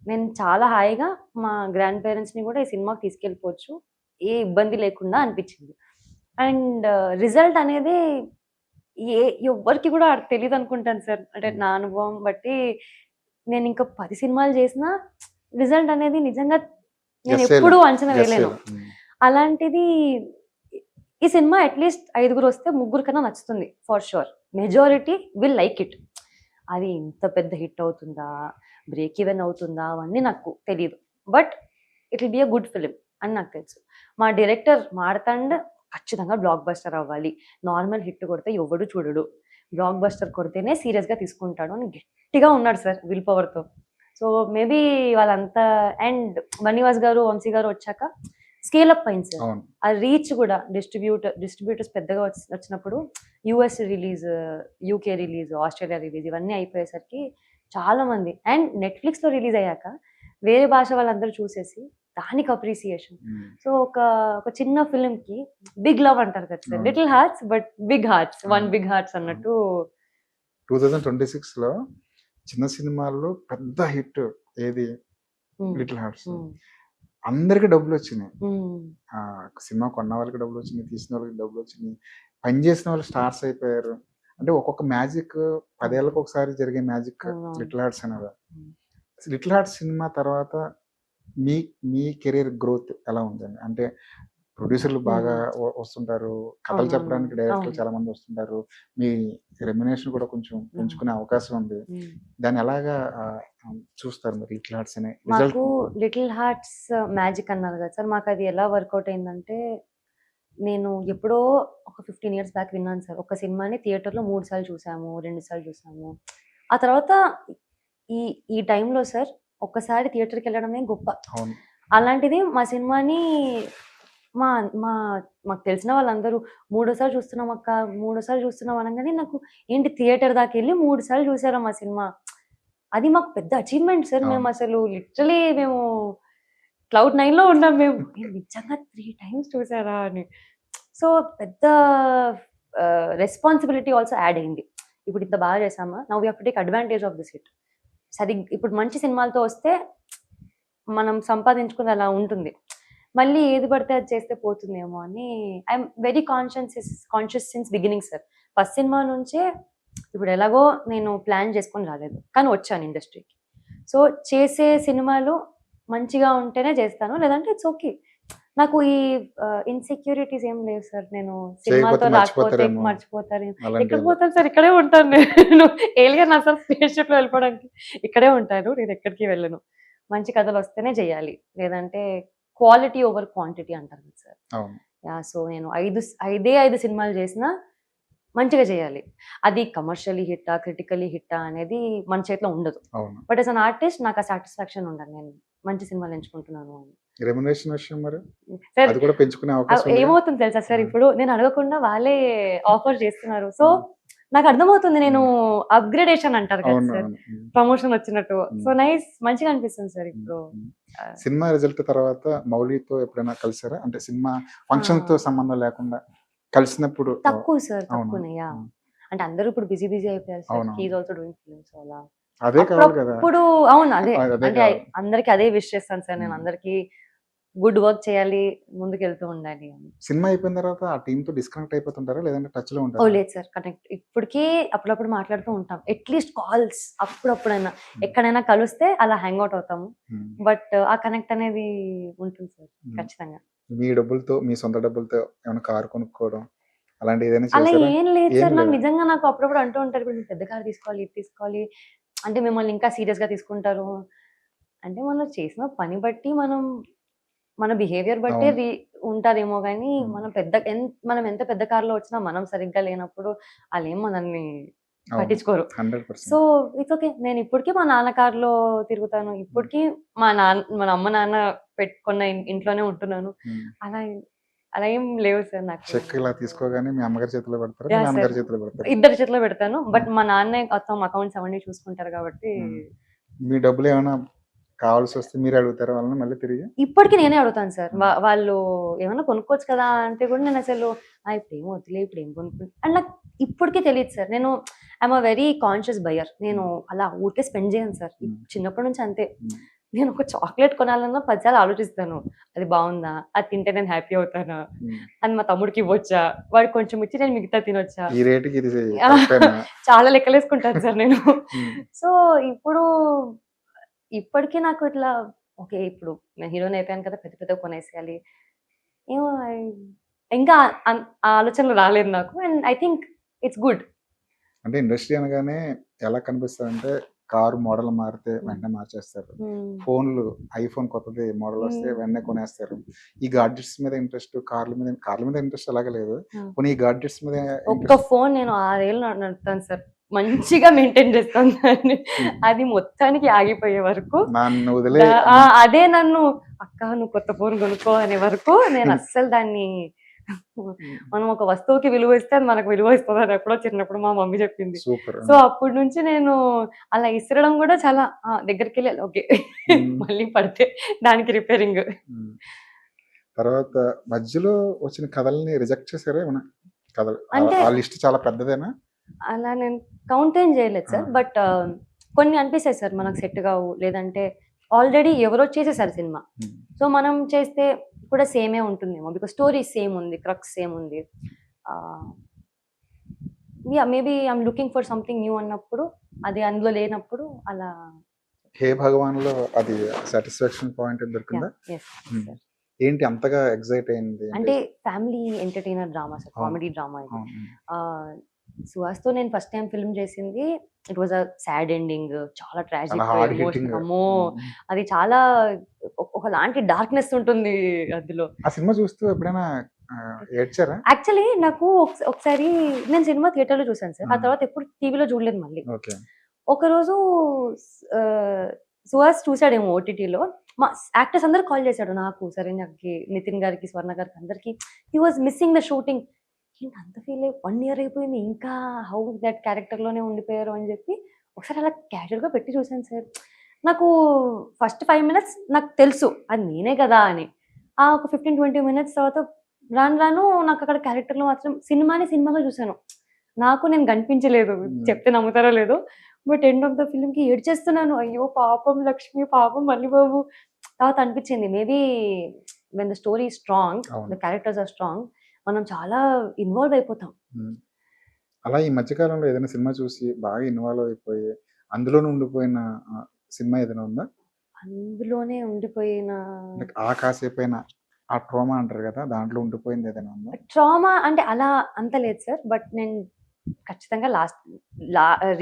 నేను చాలా హాయిగా మా గ్రాండ్ పేరెంట్స్ని కూడా ఈ సినిమాకి తీసుకెళ్ళిపోవచ్చు, ఏ ఇబ్బంది లేకుండా అనిపించింది. అండ్ రిజల్ట్ అనేది ఎవ్వరికి కూడా తెలియదు అనుకుంటాను సార్. అంటే నా అనుభవం బట్టి నేను ఇంకా 10 సినిమాలు చేసినా రిజల్ట్ అనేది నిజంగా నేను Guess ఎప్పుడూ చేయలేం. అంచనా Guess వేయలేను. చేయలేం. అలాంటిది ఈ సినిమా అట్లీస్ట్ 5 వస్తే 3 కన్నా నచ్చుతుంది for sure. Majority will like it. అది ఇంత పెద్ద హిట్ అవుతుందా, బ్రేక్ ఈవెన్ అవుతుందా అవన్నీ నాకు తెలియదు. But it will be a good film అని నాకు తెలుసు. మా డైరెక్టర్ మార్తాండ్ ఖచ్చితంగా బ్లాక్ బస్టర్ అవ్వాలి. నార్మల్ హిట్ కొడితే ఎవడు చూడడు. బ్లాక్ బస్టర్ కొడితేనే సీరియస్గా తీసుకుంటాడు అని గట్టిగా ఉన్నాడు సార్ విల్ పవర్తో. సో మేబీ వాళ్ళంతా అండ్ బన్నీవాస్ గారు, వంశీ గారు వచ్చాక స్కేల్ అప్ అయింది సార్. అవును. ఆ రీచ్ కూడా డిస్ట్రిబ్యూటర్స్ పెద్దగా వచ్చినప్పుడు US release, UK release, Australia release ఇవన్నీ అయిపోయేసరికి చాలా మంది అండ్ నెట్ఫ్లిక్స్లో రిలీజ్ అయ్యాక వేరే భాష వాళ్ళందరూ చూసేసి దానికి అప్రిసియేషన్. సో ఒక చిన్న ఫిల్మ్ కి బిగ్ లవ్ అంటారు కదా sir. Little hearts but big hearts, one big hearts అన్నట్టు. 2026లో చిన్న సినిమాల్లో పెద్ద హిట్ ఏది? Little hearts. అందరికి డబ్బులు వచ్చినాయి. సినిమా కొన్న వాళ్ళకి డబ్బులు వచ్చినాయి, తీసిన వాళ్ళకి డబ్బులు వచ్చినాయి, పనిచేసిన వాళ్ళు స్టార్స్ అయిపోయారు. అంటే ఒక్కొక్క మ్యాజిక్ 10 ఏళ్ళకి ఒకసారి జరిగే మ్యాజిక్ లిటిల్ హార్ట్స్ అనేది. లిటిల్ హార్ట్స్ సినిమా తర్వాత మీ మీ కెరీర్ గ్రోత్ ఎలా ఉందండి? అంటే ప్రొడ్యూసర్లు బాగా వస్తుంటారు, కథలు చెప్పడానికి డైరెక్టర్లు చాలా మంది వస్తుంటారు, మీ రెమ్యునేషన్ కూడా కొంచెం పెంచుకునే అవకాశం ఉంది. దాన్ని ఎలాగా చూస్తారు మరి లిటిల్ హార్ట్స్ అనే రిజల్ట్? మాకు లిటిల్ హార్ట్స్ మ్యాజిక్ అన్నారు కదా సార్, మాకు అది ఎలా వర్కౌట్ అయిందంటే నేను ఎప్పుడో ఒక 15 years బ్యాక్ విన్నాను సార్. ఒక సినిమాని థియేటర్లో 3 సార్లు చూసాము, 2 సార్లు చూసాము. ఆ తర్వాత ఈ టైంలో సార్ ఒక్కసారి థియేటర్కి వెళ్ళడమే గొప్ప. అలాంటిది మా సినిమాని మా మా మాకు తెలిసిన వాళ్ళందరూ 3వ సారి చూస్తున్నాం అక్క, 3వ సారి చూస్తున్నాం అనగానే నాకు ఏంటి థియేటర్ దాకా వెళ్ళి 3 సార్లు చూసారా మా సినిమా. అది మాకు పెద్ద అచీవ్మెంట్ సార్. మేము అసలు లిటరలీ మేము క్లౌడ్ 9లో ఉన్నాం. మేము నిజంగా 3 times చూసారా అని. సో పెద్ద రెస్పాన్సిబిలిటీ ఆల్సో యాడ్ అయింది. ఇప్పుడు ఇంత బాగా చేసామా, now we have to take advantage of this hit. ఇప్పుడు మంచి సినిమాలతో వస్తే మనం సంపాదించుకుని అలా ఉంటుంది. మళ్ళీ ఏది పడితే అది చేస్తే పోతుందేమో అని I'm very conscious since beginning sir. First cinema నుంచే ఇప్పుడు ఎలాగో నేను ప్లాన్ చేసుకొని రాలేదు, కానీ వచ్చాను ఇండస్ట్రీకి. సో చేసే సినిమాలు మంచిగా ఉంటేనే చేస్తాను, లేదంటే ఇట్స్ ఓకే. నాకు ఈ ఇన్సెక్యూరిటీస్ ఏం లేవు సార్. నేను సినిమాతో రాకపోతే మర్చిపోతారు. ఎక్కడ పోతాను సార్, ఇక్కడే ఉంటాను నేను. ఏలియన్ అసలు స్పేస్ షిప్ లో వెళ్ళిపోవడానికి ఇక్కడే ఉంటాను, నేను ఎక్కడికి వెళ్ళను. మంచి కథలు వస్తేనే చేయాలి, లేదంటే క్వాలిటీ ఓవర్ క్వాంటిటీ అంటారు కదా సార్. యా, సో నేను 5 సినిమాలు చేసినా మంచిగా చేయాలి. అది కమర్షియలీ హిట్టా, క్రిటికలీ హిట్టా అనేది మన చేతిలో ఉండదు. బట్ యాజ్ అన్ ఆర్టిస్ట్ నాకు ఆ సాటిస్ఫాక్షన్ ఉండదు, నేను మంచి సినిమాలు ఎంచుకుంటున్నాను అని. రెమ్యునరేషన్ విషయం మరి అది కూడా పెంచుకునే అవకాశం ఏమవుతుంది తెలుసా సార్, ఇప్పుడు నేను అడగకుండా వాళ్ళే ఆఫర్ చేస్తున్నారు. సో నాకు అర్థమవుతుంది, నేను అప్గ్రేడేషన్ అంటారు కదా సార్, ప్రమోషన్ వచ్చినట్టు. సో నైస్, మంచిగా అనిపిస్తుంది సార్. ఇప్పుడు సినిమా రిజల్ట్ తర్వాత మౌలితో ఎప్పుడైనా కలిసారా? అంటే సినిమా ఫంక్షన్ తో సంబంధం లేకుండా కలిసినప్పుడు? తక్కువ సార్, తక్కువనయ్యా. అంటే అందరూ ఇప్పుడు బిజీ అయిపోయారు sir. He's also doing films. అలా అదే కావాలి కదా ఇప్పుడు. అవును, అదే అంటే అందరికి అదే విష్ చేస్తాను సార్ నేను. అందరికి గుడ్ వర్క్ చేయాలి, ముందుకు వెళ్తూ ఉండాలి అని. సినిమా అయిపోయిన తర్వాత ఆ టీమ్ తో డిస్కనెక్ట్ అయిపోతుంటారా, లేదంటే టచ్ లో ఉంటారా? లేదు సార్, కనెక్ట్ ఇప్పటికీ అప్పుడప్పుడు మాట్లాడుతూ ఉంటాం. అట్లీస్ట్ కాల్స్ అప్పుడప్పుడైనా ఎక్కడైనా కలిస్తే అలా హ్యాంగ్ అవుట్ అవుతాము. బట్ ఆ కనెక్ట్ అనేది ఉంటుంది సార్ ఖచ్చితంగా. మీ డబ్బులతో, మీ సొంత డబ్బులతో ఏమైనా కారు కొనుక్కోవడం అలాంటి ఏదైనా అలా చేశారా? ఏం లేదు సార్. నాకు నిజంగా నాకు అప్పుడప్పుడు అంటూ ఉంటారు, ఇప్పుడు పెద్ద కారు తీసుకోవాలి, ఇది తీసుకోవాలి అంటే మిమ్మల్ని ఇంకా సీరియస్ గా తీసుకుంటారు. అంటే మనం చేసిన పని బట్టి, మన బిహేవియర్ బట్టి ఉంటారేమో కానీ మనం ఎంత పెద్ద కార్లో వచ్చినా మనం సరిగ్గా లేనప్పుడు వాళ్ళు ఏం మనల్ని పట్టించుకోరు. So it's okay. నేను ఇప్పటికీ మా నాన్న కార్లో తిరుగుతాను, ఇప్పటికీ మన అమ్మ నాన్న పెట్టుకున్న ఇంట్లోనే ఉంటున్నాను. అలా ఏం లేవు సార్. నాకు చెక్ ఇలా తీసుకోగానే మీ అమ్మగారి చేతిలో పెడతారు, మీ నాన్నగారి చేతిలో పెడతారు? ఇద్దరి చేతిలో పెడతాను. బట్ మా నాన్నే మొత్తం అకౌంట్స్ అవన్నీ చూసుకుంటారు కాబట్టి. మీ డబ్బులు ఏమైనా కావాల్సి వస్తే మీరు అడుగుతారా వాళ్ళని మళ్ళీ తిరిగి? ఇప్పటికీ నేనే అడుగుతాను సార్. వాళ్ళు ఏమైనా కొనుక్కోవచ్చు కదా అంటే కూడా నేను అసలు ఇప్పుడు ఏం వద్దులే, ఇప్పుడు ఏం కొనుక్కుంటా అండ్ నాకు ఇప్పటికీ తెలియదు సార్. నేను I'm a very conscious buyer. నేను అలా ఊరికే స్పెండ్ చేయను సార్. చిన్నప్పటి నుంచి అంతే. నేను ఒక చాక్లెట్ కొనాలన్నా 10 సార్లు ఆలోచిస్తాను. అది బాగుందా? అది తింటే నేను హ్యాపీ అవుతానా? అది మా తమ్ముడికి ఇవ్వొచ్చా? వాడికి కొంచెం ఇచ్చి నేను మిగతా తినొచ్చా? ఈ రేటుకి ఇది కరెక్టేనా? చాలా లెక్కలేసుకుంటాను సార్ నేను. ఉమ్, సో ఇప్పటికీ నాకు ఇట్లా ఓకే. ఇప్పుడు నేను హీరోయిన్ అయిపోయాను కదా! పెద్ద పెద్దవి కొనేసేయాలి. ఏమో ఇంకా ఆ ఆలోచనలు రాలేదు నాకు. And I think it's good. అంటే ఇండస్ట్రీ అనగానే ఎలా కనిపిస్తారంటే కారు మోడల్ మారితే వెంటనే మార్చేస్తారు. ఫోన్లు ఐఫోన్ కొత్తది మోడల్ వస్తే వెంటనే కొనేస్తారు. ఈ గాడ్జెట్స్ మీద ఇంట్రెస్ట్, కార్ల మీద ఇంట్రెస్ట్ అలాగే లేదు. కొన్ని ఈ గాడ్జెట్స్ మీద ఒక్క ఫోన్ నేను 6 ఏళ్ళు నడుపుతాను సార్. మంచిగా మెయింటైన్ చేస్తాను దాన్ని. అది మొత్తానికి ఆగిపోయే వరకు నన్ను వదిలే అదే నన్ను అక్క నువ్వు కొత్త ఫోన్ కొనుక్కో అనే వరకు నేను అస్సలు దాన్ని మనం ఒక వస్తువుకి విలువ ఇస్తే అది మనకు విలువ ఇస్తుంది అని ఎప్పుడో చిన్నప్పుడు మా మమ్మీ చెప్పింది. సూపర్. సో అప్పటి నుంచి నేను అలా ఇసరడం కూడా చాలా దగ్గరికి వెళ్ళి ఓకే మళ్ళీ పడితే దానికి రిపేరింగ్. తర్వాత మధ్యలో వచ్చిన కథల్ని రిజెక్ట్ చేశారా ఏమైనా కథలు? అంటే ఆ లిస్ట్ చాలా పెద్దదేనా? అలా నేను కౌంట్ ఏం చేయలేదు సార్. బట్ కొన్ని అనిపిస్తాయి సార్ మనకు సెట్ కావు, లేదంటే ఆల్రెడీ ఎవరో చేసేసారు సినిమా. సో మనం చేస్తే కూడా సేమే ఉంటుందేమో, బికాస్ స్టోరీ సేమ్ ఉంది, క్రక్స్ సేమ్ ఉంది. Maybe I'm looking for something new అన్నప్పుడు అది అందులో లేనప్పుడు అలా. హే భగవాన్ లో అది సాటిస్ఫాక్షన్ పాయింట్ దొరికిందా? ఏంటి అంతగా ఎగ్జైట్ అయింది? అంటే family entertainer drama sir, comedy drama ఇది. సుహాస్తో నేను ఫస్ట్ టైం ఫిల్మ్ చేసింది. It was a sad ending, చాలా ట్రాజిక్. అమ్మో అది చాలా ఒకలాంటి డార్క్నెస్ ఉంటుంది అందులో. ఆ సినిమా చూస్తూ ఎప్పుడైనా ఏడ్చారా? యాక్చువల్లీ నాకు ఒకసారి నేను సినిమా థియేటర్ లో చూసాను సార్. ఆ తర్వాత ఎప్పుడు టీవీలో చూడలేదు మళ్ళీ. ఒకరోజు సుహాస్ చూసాడేమో ఓటీటీలో. మా యాక్టర్స్ అందరు కాల్ చేశాడు నాకు, శరణ్యకి, నితిన్ గారికి, స్వర్ణ గారికి, అందరికి. He was missing the shooting. ఏంటి అంత ఫీల్ అయ్యి 1 year అయిపోయింది, ఇంకా హౌ దట్ క్యారెక్టర్ లోనే ఉండిపోయారు అని చెప్పి ఒకసారి అలా క్యాజువల్ గా పెట్టి చూసాను సార్. నాకు ఫస్ట్ 5 minutes నాకు తెలుసు అది నేనే కదా అని. ఒక 15-20 minutes తర్వాత రాను నాకు అక్కడ క్యారెక్టర్ లో మాత్రం సినిమాగా చూసాను. నాకు నేను కనిపించలేదు, చెప్తే నమ్ముతారో లేదో. But end of the film కి ఏడ్చేస్తున్నాను. అయ్యో పాపం లక్ష్మి, పాపం మల్లిబాబు. తర్వాత అనిపించింది maybe when the story strong, the characters are strong, మనం చాలా ఇన్వాల్వ్ అయిపోతాం. అలా ఈ మధ్యకాలంలో ఏదైనా సినిమా చూసి బాగా ఇన్వాల్వ్ అయిపోయి అందులోనే ఉండిపోయిన సినిమా ఏదైనా ఉందా? అందులోనే ఉండిపోయిన ఆ కాసేపైనా ఆ ట్రామా అంటారు కదా, దాంట్లో ఉండిపోయింది ఏదైనా ఉందా? ట్రామా అంటే అలా అంత లేదు సార్. బట్ నేను ఖచ్చితంగా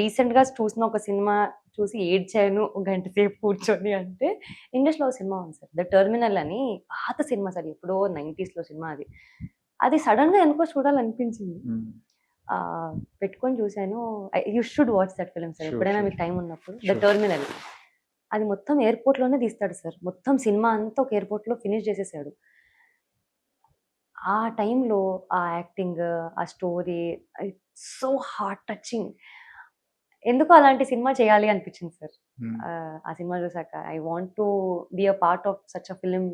రీసెంట్ గా చూసిన ఒక సినిమా చూసి ఏడ్చాను గంట సేపు కూర్చొని అంటే ఇంగ్లీష్లో సినిమా ఉంది సార్, ద టెర్మినల్ అని. పాత సినిమా సార్, ఎప్పుడో 90s లో సినిమా. అది సడన్ గా ఎందుకో చూడాలనిపించింది, పెట్టుకొని చూసాను. You should watch that film sir, ఎప్పుడైనా మీకు టైం ఉన్నప్పుడు. ద టెర్మినల్ అది మొత్తం ఎయిర్పోర్ట్ లోనే తీస్తాడు సార్. మొత్తం సినిమా అంతా ఒక ఎయిర్పోర్ట్ లో ఫినిష్ చేసేసాడు. ఆ టైంలో ఆ యాక్టింగ్, ఆ స్టోరీ, సో హార్ట్ టచింగ్. ఎందుకో అలాంటి సినిమా చేయాలి అనిపించింది సార్. ఆ సినిమా చూసాక I want to be a part of such a film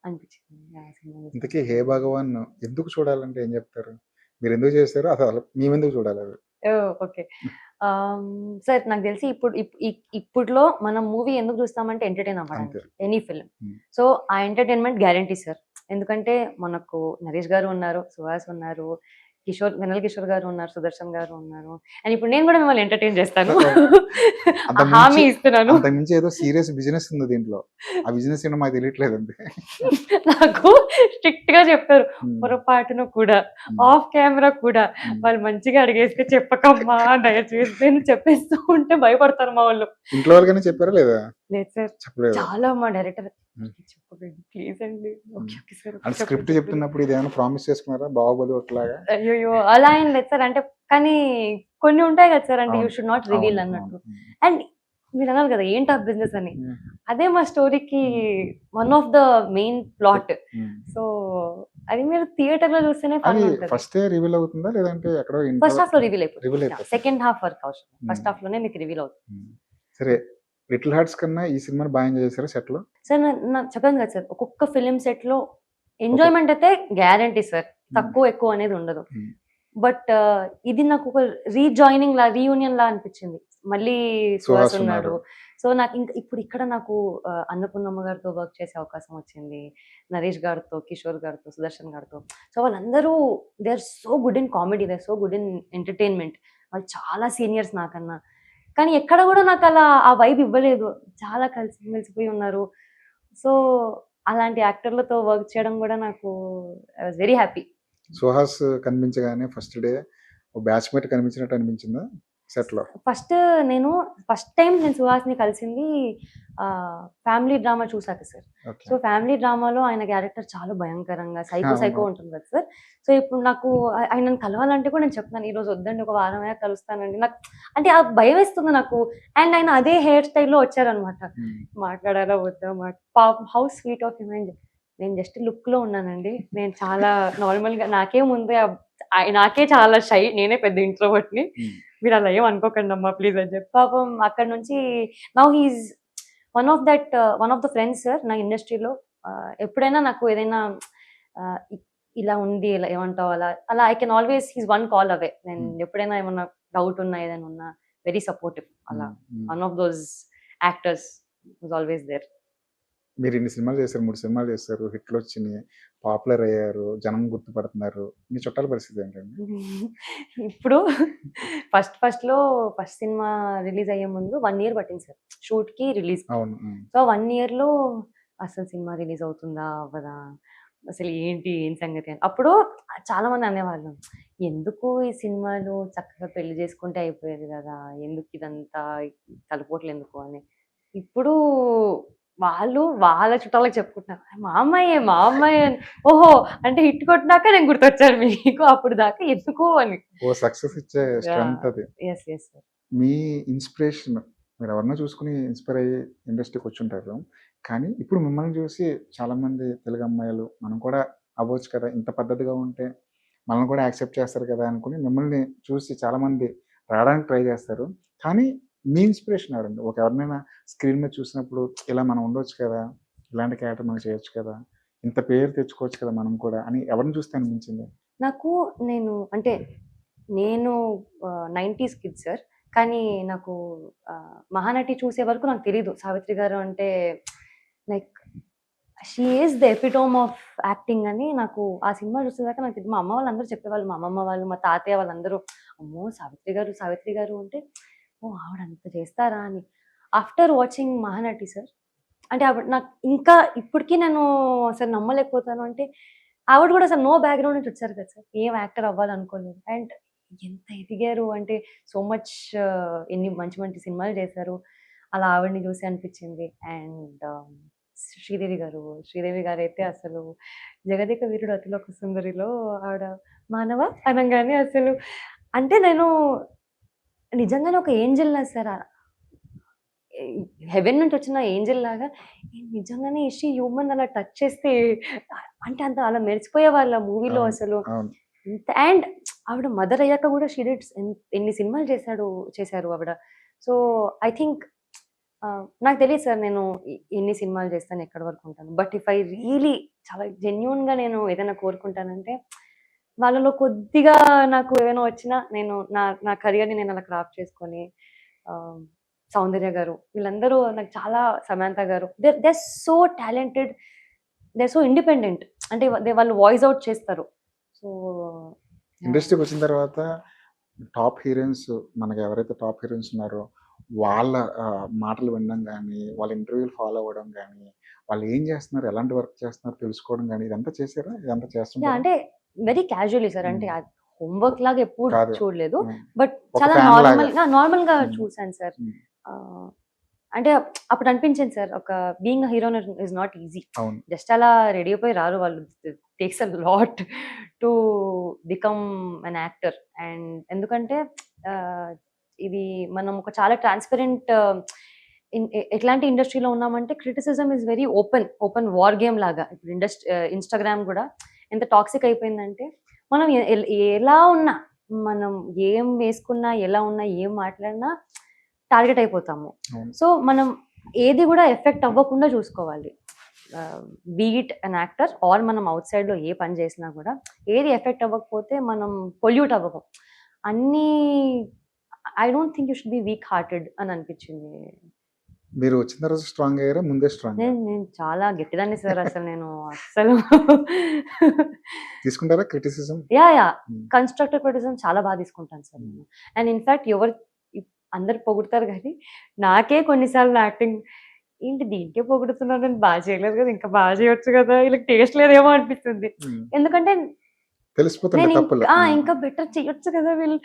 అనిపించింది. ఇంతకీ హే భగవాన్ ఎందుకు చూడాలంటే ఏం చెప్తారు? మీరు ఎందుకు చేస్తారు, అసలు మేము ఎందుకు చూడాలి? ఓకే సార్, నాకు తెలిసి ఇప్పుడులో మనం మూవీ ఎందుకు చూస్తామంటే ఎంటర్టైన్ అవ్వడానికి, ఎనీ ఫిలిం. సో ఆ ఎంటర్టైన్మెంట్ గ్యారంటీ సార్. ఎందుకంటే మనకు నరేష్ గారు ఉన్నారు, సుహాస్ ఉన్నారు, వెన్నెల కిషోర్ గారు ఉన్నారు, సుదర్శన్ గారు ఉన్నారు. అండ్ ఇప్పుడు నేను కూడా మిమ్మల్ని ఎంటర్టైన్ చేస్తాను, హామీ ఇస్తున్నాను. అంతకుమించి ఏదో సీరియస్ బిజినెస్ ఉంది దీంట్లో, ఆ బిజినెస్ ఏంటో మాకు తెలియట్లేదు అంతే. నాకు స్ట్రిక్ట్ గా చెప్పారు, పొరపాటును కూడా ఆఫ్ కెమెరా కూడా వాళ్ళు మంచిగా అడిగేస్తే చెప్పకమ్మా దయచేసి. నేను చెప్పేస్తూ ఉంటే భయపడతారు మా వాళ్ళు. ఇంట్లో వాళ్ళకైనా చెప్పారా లేదా? లేదు సార్, చాలా మా డైరెక్టర్ చెప్పకండి ప్లీజ్ అండి. స్క్రిప్ట్ చెప్తున్నప్పుడు ఇది ఏమైనా ప్రామిస్ చేసుకున్నారా బాహుబలి ఒకలాగా? అయ్యో అలా ఏం లేదు సార్. అంటే కానీ కొన్ని ఉంటాయి కదా సార్, అంటే యూ షుడ్ నాట్ రివీల్ అన్నట్టు. అండ్ మీరు అన్నారు కదా ఏంటి ఆ బిజినెస్ అని, అదే మా స్టోరీకి one of the main plot. So అది మీరు థియేటర్ లో చూస్తేనే ఫస్ట్ రివీల్ అవుతుందా లేదంటే ఎక్కడో ఫస్ట్ హాఫ్ లో రివీల్ అయిపోతుంది, సెకండ్ హాఫ్ వరకు అవసరం, ఫస్ట్ హాఫ్ లోనే మీకు రివీల్ అవుతుంది. సరే, లిటిల్ హార్ట్స్ కన్నా ఈ సినిమాని బాగా ఎంజాయ్ చేశారా సెట్ లో? సార్ చెప్పాను కదా సార్, ఒక్కొక్క ఫిలిం సెట్ లో ఎంజాయ్మెంట్ అయితే గ్యారంటీ సార్, తక్కువ ఎక్కువ అనేది ఉండదు. బట్ ఇది నాకు ఒక రీజాయినింగ్ లా, రీయూనియన్ లా అనిపించింది. మళ్ళీ సుహాస్ సుహాస్ ఉన్నారు. ఉన్నాడు. సో నాకు ఇంకా ఇప్పుడు ఇక్కడ నాకు అన్నపూర్ణమ్మ గారితో వర్క్ చేసే అవకాశం వచ్చింది. నరేష్ గారితో, కిషోర్ గారితో, సుదర్శన్ గారితో. సో వాళ్ళందరూ they are so good in comedy, they are so good in entertainment. వాళ్ళు చాలా సీనియర్స్ నాకన్నా. కానీ ఎక్కడ కూడా నాకు అలా ఆ వైబ్ ఇవ్వలేదు. చాలా కలిసిమెలిసిపోయి ఉన్నారు. సో అలాంటి యాక్టర్లతో వర్క్ చేయడం కూడా నాకు I was very happy. Suhas కనిపించగానే ఫస్ట్ డే బ్యాచ్మేట్ కనిపించినట్టు అనిపించిందా సెట్ లో? ఫస్ట్ టైం నేను సుహాస్ని కలిసింది ఫ్యామిలీ డ్రామా చూసాక సార్. ఓకే. సో ఫ్యామిలీ డ్రామాలో ఆయన క్యారెక్టర్ చాలా భయంకరంగా సైకో అవును. ఉంటుంది కదా సార్. సో ఇప్పుడు నాకు ఆయనను కలవాలంటే కూడా నేను చెప్తున్నాను, ఈ రోజు వద్దండి, ఒక వారం అయ్యాక కలుస్తానండి. నాకు అంటే ఆ భయం వేస్తుంది నాకు. అండ్ ఆయన అదే హెయిర్ స్టైల్లో వచ్చారనమాట. మాట్లాడాలా వద్దా హౌ స్వీట్ ఆఫ్ హిమ్. నేను జస్ట్ లుక్ లో ఉన్నానండి. నేను చాలా నార్మల్ గా, నాకే చాలా షై, నేనే పెద్ద ఇంట్రోవర్ట్ ని. మీరు అలా ఏం అనుకోకండి అమ్మా ప్లీజ్ అని చెప్పి పాపం అక్కడ నుంచి now he's one of the friends sir నా ఇండస్ట్రీలో. ఎప్పుడైనా నాకు ఏదైనా ఇలా ఉంది, ఇలా ఏమంటావు, అలా I can always, he's one call away. నేను ఎప్పుడైనా ఏమన్నా డౌట్ ఉన్నా, ఏదైనా ఉన్నా వెరీ సపోర్టివ్. అలా one of those actors was always there. మీరు ఇన్ని సినిమాలు చేశారు, 3 సినిమాలు చేశారు, హిట్లు వచ్చినాయి, పాపులర్ అయ్యారు, జనం గుర్తుపడుతున్నారు. మీ చుట్టాల పరిస్థితి ఏంటండి? ఇప్పుడు ఫస్ట్ సినిమా రిలీజ్ అయ్యే ముందు 1 year పట్టింది సార్ షూట్ కి, రిలీజ్. అవును. సో 1 year లో అసలు సినిమా రిలీజ్ అవుతుందా అవ్వదా, అసలు ఏం సంగతి అని. అప్పుడు చాలా మంది అనేవాళ్ళు, ఎందుకు ఈ సినిమాలు, చక్కగా పెళ్లి చేసుకుంటే అయిపోయేది కదా, ఎందుకు ఇదంతా తలపోట్లు ఎందుకు అని. ఇప్పుడు వాళ్ళ చుట్టాలకు చెప్పుకుంటున్నారు, మా అమ్మాయి అని. ఓహో, అంటే హిట్ కొట్టినాక నేను గుర్తొచ్చాను మీకు, అప్పుడు దాకా ఎందుకు అని. ఓ సక్సెస్ ఇచ్చే స్ట్రెంత్ అది. Yes sir. మీ ఇన్స్పిరేషన్, మీరు ఎవరన్నా చూసుకుని ఇన్స్పైర్ అయ్యి ఇండస్ట్రీకి వచ్చి ఉంటారు. కానీ ఇప్పుడు మిమ్మల్ని చూసి చాలామంది తెలుగు అమ్మాయిలు మనం కూడా అవ్వచ్చు కదా, ఇంత పద్ధతిగా ఉంటే మనల్ని కూడా యాక్సెప్ట్ చేస్తారు కదా అనుకుని మిమ్మల్ని చూసి చాలామంది రావడానికి ట్రై చేస్తారు. కానీ మీ ఇన్స్పిరేషన్ ఎవరండి? ఎవరినైనా స్క్రీన్ మీద చూసినప్పుడు ఇలా మనం ఉండొచ్చు కదా, ఇలాంటి క్యారెక్టర్ మనం చేయొచ్చు కదా, ఇంత పేరు తెచ్చుకోవచ్చు కదా మనం కూడా అని ఎవరిని చూస్తే అనిపించింది? నాకు నేను 90s కిడ్ సార్. కానీ నాకు మహానటి చూసే వరకు నాకు తెలీదు సావిత్రి గారు అంటే like she is the epitome of acting అని. నాకు ఆ సినిమా చూసేదాకా నాకు తెలియదు. మా అమ్మ వాళ్ళందరూ చెప్పేవాళ్ళు, మా అమ్మమ్మ వాళ్ళు, మా తాతయ్య వాళ్ళందరూ, అమ్మో సావిత్రి గారు అంటే ఓ ఆవిడ అంత చేస్తారా అని. ఆఫ్టర్ వాచింగ్ మహానటి సార్, అంటే ఆవిడ నాకు ఇంకా ఇప్పటికీ నేను అసలు నమ్మలేకపోతాను. అంటే ఆవిడ కూడా అసలు నో బ్యాక్గ్రౌండ్ నుంచి వచ్చారు కదా సార్, ఏం యాక్టర్ అవ్వాలనుకోలేదు. అండ్ ఎంత ఎదిగారు అంటే సో మచ్, ఎన్ని మంచి మంచి సినిమాలు చేశారు. అలా ఆవిడని చూసి అనిపించింది. అండ్ శ్రీదేవి గారు అయితే అసలు జగదేక వీరుడు అతిలోక సుందరిలో ఆవిడ మానవ అనగానే అసలు, అంటే నేను నిజంగానే ఒక ఏంజెల్ లా సార్, హెవెన్ నుంచి వచ్చిన ఏంజెల్ లాగా. నిజంగానే ఇషి హ్యూమన్ అలా టచ్ చేస్తే అంటే అంత అలా మెరిచిపోయే వాళ్ళ మూవీలో అసలు. అండ్ ఆవిడ మదర్ అయ్యాక కూడా షీ డిడ్ ఎన్ని సినిమాలు చేశారు ఆవిడ. సో ఐ థింక్ నాకు తెలియదు సార్, నేను ఎన్ని సినిమాలు చేస్తాను, ఎక్కడి వరకు ఉంటాను. బట్ ఇఫ్ ఐ రియలీ చాలా జెన్యూన్ గా నేను ఏదైనా కోరుకుంటానంటే, వాళ్ళలో కొద్దిగా నాకు ఏమైనా వచ్చినా నేను నా కెరియర్ని నేను అలా క్రాఫ్ట్ చేసుకొని, సౌందర్య గారు వీళ్ళందరూ నాకు చాలా, సమంత గారు, they so talented, they so independent. అంటే వాళ్ళు వాయిస్ అవుట్ చేస్తారు. సో ఇండస్ట్రీకి వచ్చిన తర్వాత టాప్ హీరోయిన్స్, మనకి ఎవరైతే టాప్ హీరోయిన్స్ ఉన్నారో వాళ్ళ మాటలు వినడం కానీ, వాళ్ళ ఇంటర్వ్యూలు ఫాలో అవ్వడం కానీ, వాళ్ళు ఏం చేస్తున్నారు, ఎలాంటి వర్క్ చేస్తున్నారు తెలుసుకోవడం కానీ, ఇదంతా చేశారా? ఇదంతా చేస్తున్నారు అంటే వెరీ క్యాజువల్లీ సార్. అంటే హోంవర్క్ లాగా ఎప్పుడు కాదు. చూడలేదు, ఉమ్. బట్ ఒక చాలా fan నార్మల్ గా ఉమ్. చూసాను సార్. ఉమ్. అంటే అప్పుడు అనిపించింది సార్, ఒక being heroine is not easy. అవును. జస్ట్ అలా రెడీ అయిపోయి రారు వాళ్ళు, takes a lot to become an actor. And ఎందుకంటే ఇది మనం ఒక చాలా ట్రాన్స్పరెంట్, ఎట్లాంటి ఇండస్ట్రీలో ఉన్నామంటే criticism is very open war game లాగా. ఇప్పుడు ఇన్స్టాగ్రామ్ కూడా ఎంత టాక్సిక్ అయిపోయిందంటే, మనం ఎలా ఉన్నా, మనం ఏం వేసుకున్నా, ఎలా ఉన్నా, ఏం మాట్లాడినా టార్గెట్ అయిపోతాము. అవును. సో మనం ఏది కూడా ఎఫెక్ట్ అవ్వకుండా చూసుకోవాలి. బీట్ అన్ యాక్టర్ ఆర్ మనం అవుట్ సైడ్ లో ఏ పని చేసినా కూడా ఏది ఎఫెక్ట్ అవ్వకపోతే మనం పొల్యూట్ అవ్వము. అన్ని I don't think you should be weak hearted అని అనిపించింది. మీరు వచ్చిన తర్వాత స్ట్రాంగ్ అయ్యారా? ముందే స్ట్రాంగ్ నేను చాలా గట్టిదాన్ని సార్. అసలు నేను అస్సలు తీసుకుంటారా క్రిటిసిజం? యా కన్స్ట్రక్టివ్ క్రిటిసిజం చాలా బాగా తీసుకుంటాను సార్ నేను. అండ్ ఇన్ఫాక్ట్ అందరు పొగుడతారు కానీ నాకే కొన్నిసార్లు యాక్టింగ్ ఏంటి దీనికే పొగుడుతున్నాను, నేను బాగా చేయలేదు కదా, ఇంకా బాగా చేయొచ్చు కదా, వీళ్ళకి టేస్ట్ లేదేమో అనిపిస్తుంది. ఎందుకంటే తెలిసిపోతుంది నేను తప్పులు. ఇంకా బెటర్ చేయొచ్చు కదా వీళ్ళు.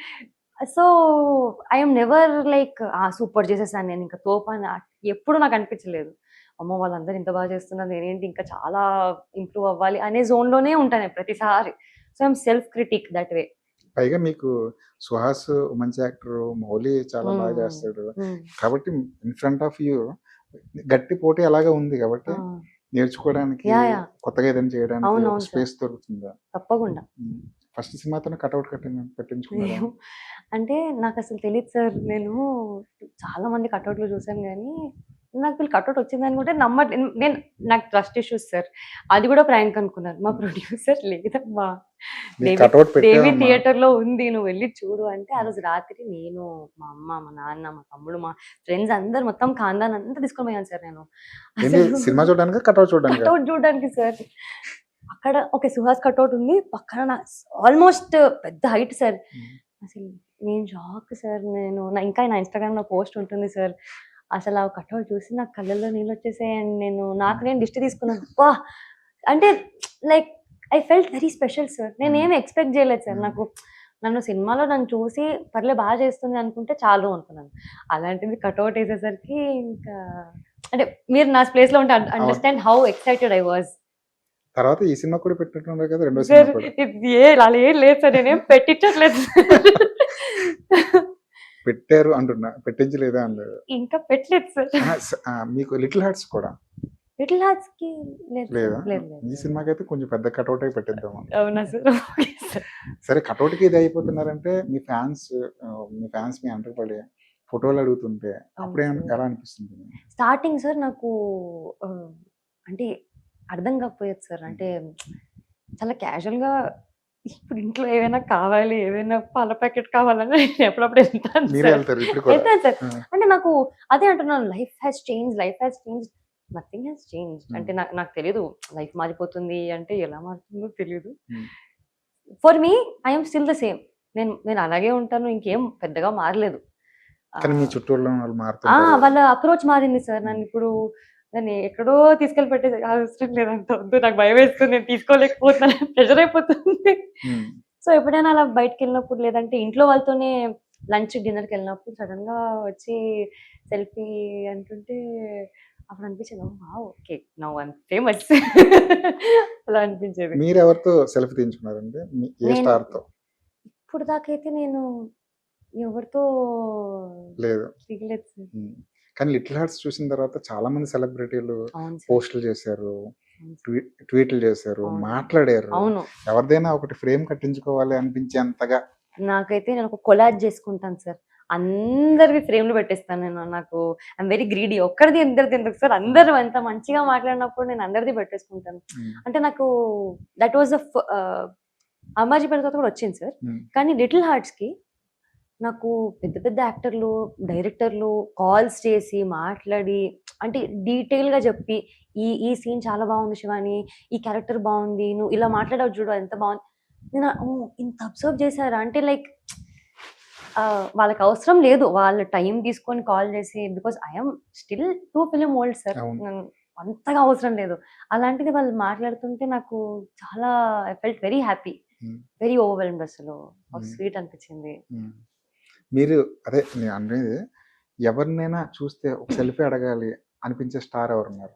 So I'm never like super చేసేసాను నేను ఇంకా తోపని ఎప్పుడు నాకు అనిపించలేదు. అమ్మో వాళ్ళందరూ ఇంత బాగా చేస్తున్నారు, నేనేంటి ఇంకా చాలా ఇంప్రూవ్ అవ్వాలి అనే జోన్లోనే ఉంటాను ప్రతిసారి. So I'm self critic that way. పైగా మీకు సుహాస్ మంచి యాక్టర్, మౌలి చాలా బాగా చేస్తాడు కాబట్టి ఇన్ ఫ్రంట్ ఆఫ్ యూ గట్టి పోటీ అలాగే ఉంది కాబట్టి నేర్చుకోవడానికి కొత్తగా ఏదైనా చేయడానికి స్పేస్ దొరుకుతుందా? తప్పకుండా. ఫస్ట్ సినిమాతోనే కట్అవుట్ పెట్టించుకున్నాను అంటే నాకు అసలు తెలియదు సార్. నేను చాలా మంది కట్అవుట్లు చూసాను కానీ నాకు వీళ్ళు కట్అవుట్ వచ్చింది అనుకుంటే నేను నాకు ట్రస్ట్ ఇష్యూస్ సార్. అది కూడా ప్రాంక్ అనుకున్నారు మా ప్రొడ్యూసర్. లేదమ్మా దేవి థియేటర్ లో ఉంది, నువ్వు వెళ్ళి చూడు అంటే ఆ రోజు రాత్రి నేను, మా అమ్మ, మా నాన్న, మా తమ్ముడు, మా ఫ్రెండ్స్ అందరు మొత్తం ఖాందాన్ అంతా తీసుకొని పోయాను సార్. నేను సినిమా చూడడానికి కట్అవుట్ చూడడానికి సార్. అక్కడ ఓకే సుహాస్ కట్అవుట్ ఉంది, పక్కన ఆల్మోస్ట్ పెద్ద హైట్ సార్. అసలు నేను షాక్ సార్. ఇంకా నా ఇన్స్టాగ్రామ్ లో పోస్ట్ ఉంటుంది సార్. అసలు ఆ కట్అవుట్ చూసి నాకు కళ్ళల్లో నీళ్ళు వచ్చేసాయండి. నేను దిష్టి తీసుకున్నాను. వా అంటే like I felt very special sir. నేనేమి ఎక్స్పెక్ట్ చేయలేదు సార్. నన్ను సినిమాలో నన్ను చూసి పర్లే బాగా చేస్తుంది అనుకుంటే చాలు అనుకున్నాను. అలాంటిది కట్అవుట్ వేసేసరికి ఇంకా అంటే మీరు నా ప్లేస్ లో ఉంటే understand how excited I was. తర్వాత ఈ సినిమా కూడా పెట్టినట్టున్నారు కదా, రెండో సినిమా కూడా. అలా ఏం లేదు సార్, నేనేం పెట్టించట్లేదు. పెట్టారు అంటున్నా, పెట్టించలేదా అన్నారు. ఇంకా పెట్టలేదు సార్. మీకు లిటిల్ హార్ట్స్ కూడా లిటిల్ హార్ట్స్ కి లేదా? ఈ సినిమాకి అయితే కొంచెం పెద్ద కట్అవుట్ అయి పెట్టిద్దాం. అవునా సార్? సరే కట్అవుట్ కి ఇది అయిపోతున్నారంటే మీ ఫ్యాన్స్ మీ అంటర్ పడి ఫోటోలు అడుగుతుంటే అప్పుడే ఎలా అనిపిస్తుంది? స్టార్టింగ్ సార్ నాకు అంటే అర్థం కాకపోయేది సార్. అంటే చాలా క్యాజువల్ గా ఇప్పుడు ఇంట్లో ఏమైనా కావాలి, ఏమైనా పాల ప్యాకెట్ కావాలని ఎప్పుడప్పుడు వెళ్తాను సార్. అంటే నాకు అదే అంటున్నాను, life has change, nothing has change. అంటే నాకు తెలియదు లైఫ్ మారిపోతుంది అంటే ఎలా మారుతుందో తెలియదు. For me I'm still the same. నేను అలాగే ఉంటాను, ఇంకేం పెద్దగా మారలేదు. వాళ్ళ అప్రోచ్ మారింది సార్. నన్ను ఎక్కడో తీసుకెళ్ళి పెట్టే అవసరం లేదంట, వద్దు నాకు భయం వేస్తుంది, నేను తీసుకోలేకపోతున్నాను, ప్రెషర్ అయిపోతుంది. సో ఎప్పుడైనా అలా బయటకు వెళ్ళినప్పుడు లేదంటే ఇంట్లో వాళ్ళతోనే లంచ్ డిన్నర్కి వెళ్ళినప్పుడు సడన్ గా వచ్చి సెల్ఫీ అంటుంటే అప్పుడు అనిపించేది okay now I am famous అలా అనిపించేది. మీరు ఎవరితో సెల్ఫీ తీయించుకున్నారండి? ఏ స్టార్ తో? ఇప్పుడు దాకైతే నేను ఎవరితో లేదు దిగలేదు సార్. కానీ లిటిల్ హార్ట్స్ చూసిన తర్వాత చాలా మంది సెలబ్రిటీలు పోస్టులు చేశారు, ట్వీట్లు చేశారు, మాట్లాడారు. ఎవరిదైనా ఒకటి ఫ్రేమ్ కట్టించుకోవాలి అనిపించేంతగా. నాకైతే నేను ఒక కొలాజ్ చేసుకుంటాను సార్, అందరివి ఫ్రేమ్లు పెట్టేస్తాను నేను. నాకు ఐఎమ్ వెరీ గ్రీడీ. ఒక్కరిది ఇద్దరిది ఎందుకు సార్, అందరూ ఎంత మంచిగా మాట్లాడినప్పుడు నేను అందరిది పెట్టేసుకుంటాను. అంటే నాకు దట్ వాజ్ అమ్మాజీ పెద్ద కూడా వచ్చింది సార్. కానీ లిటిల్ హార్ట్స్ కి నాకు పెద్ద పెద్ద యాక్టర్లు, డైరెక్టర్లు కాల్స్ చేసి మాట్లాడి అంటే డీటెయిల్గా చెప్పి ఈ సీన్ చాలా బాగుంది శివాని, ఈ క్యారెక్టర్ బాగుంది, నువ్వు ఇలా మాట్లాడవు చూడు ఎంత బాగుంది. నేను ఇంత అబ్జర్వ్ చేశారా అంటే లైక్ వాళ్ళకి అవసరం లేదు, వాళ్ళ టైం తీసుకొని కాల్ చేసి, because I'm still 2 film old sir, అంతగా అవసరం లేదు. అలాంటిది వాళ్ళు మాట్లాడుతుంటే నాకు చాలా I felt very happy, very overwhelmed. అసలు స్వీట్ అనిపించింది. మీరు అదే నేను అనేది, ఎవరినైనా చూస్తే ఒక సెల్ఫీ అడగాలి అనిపించే స్టార్ ఎవరున్నారు?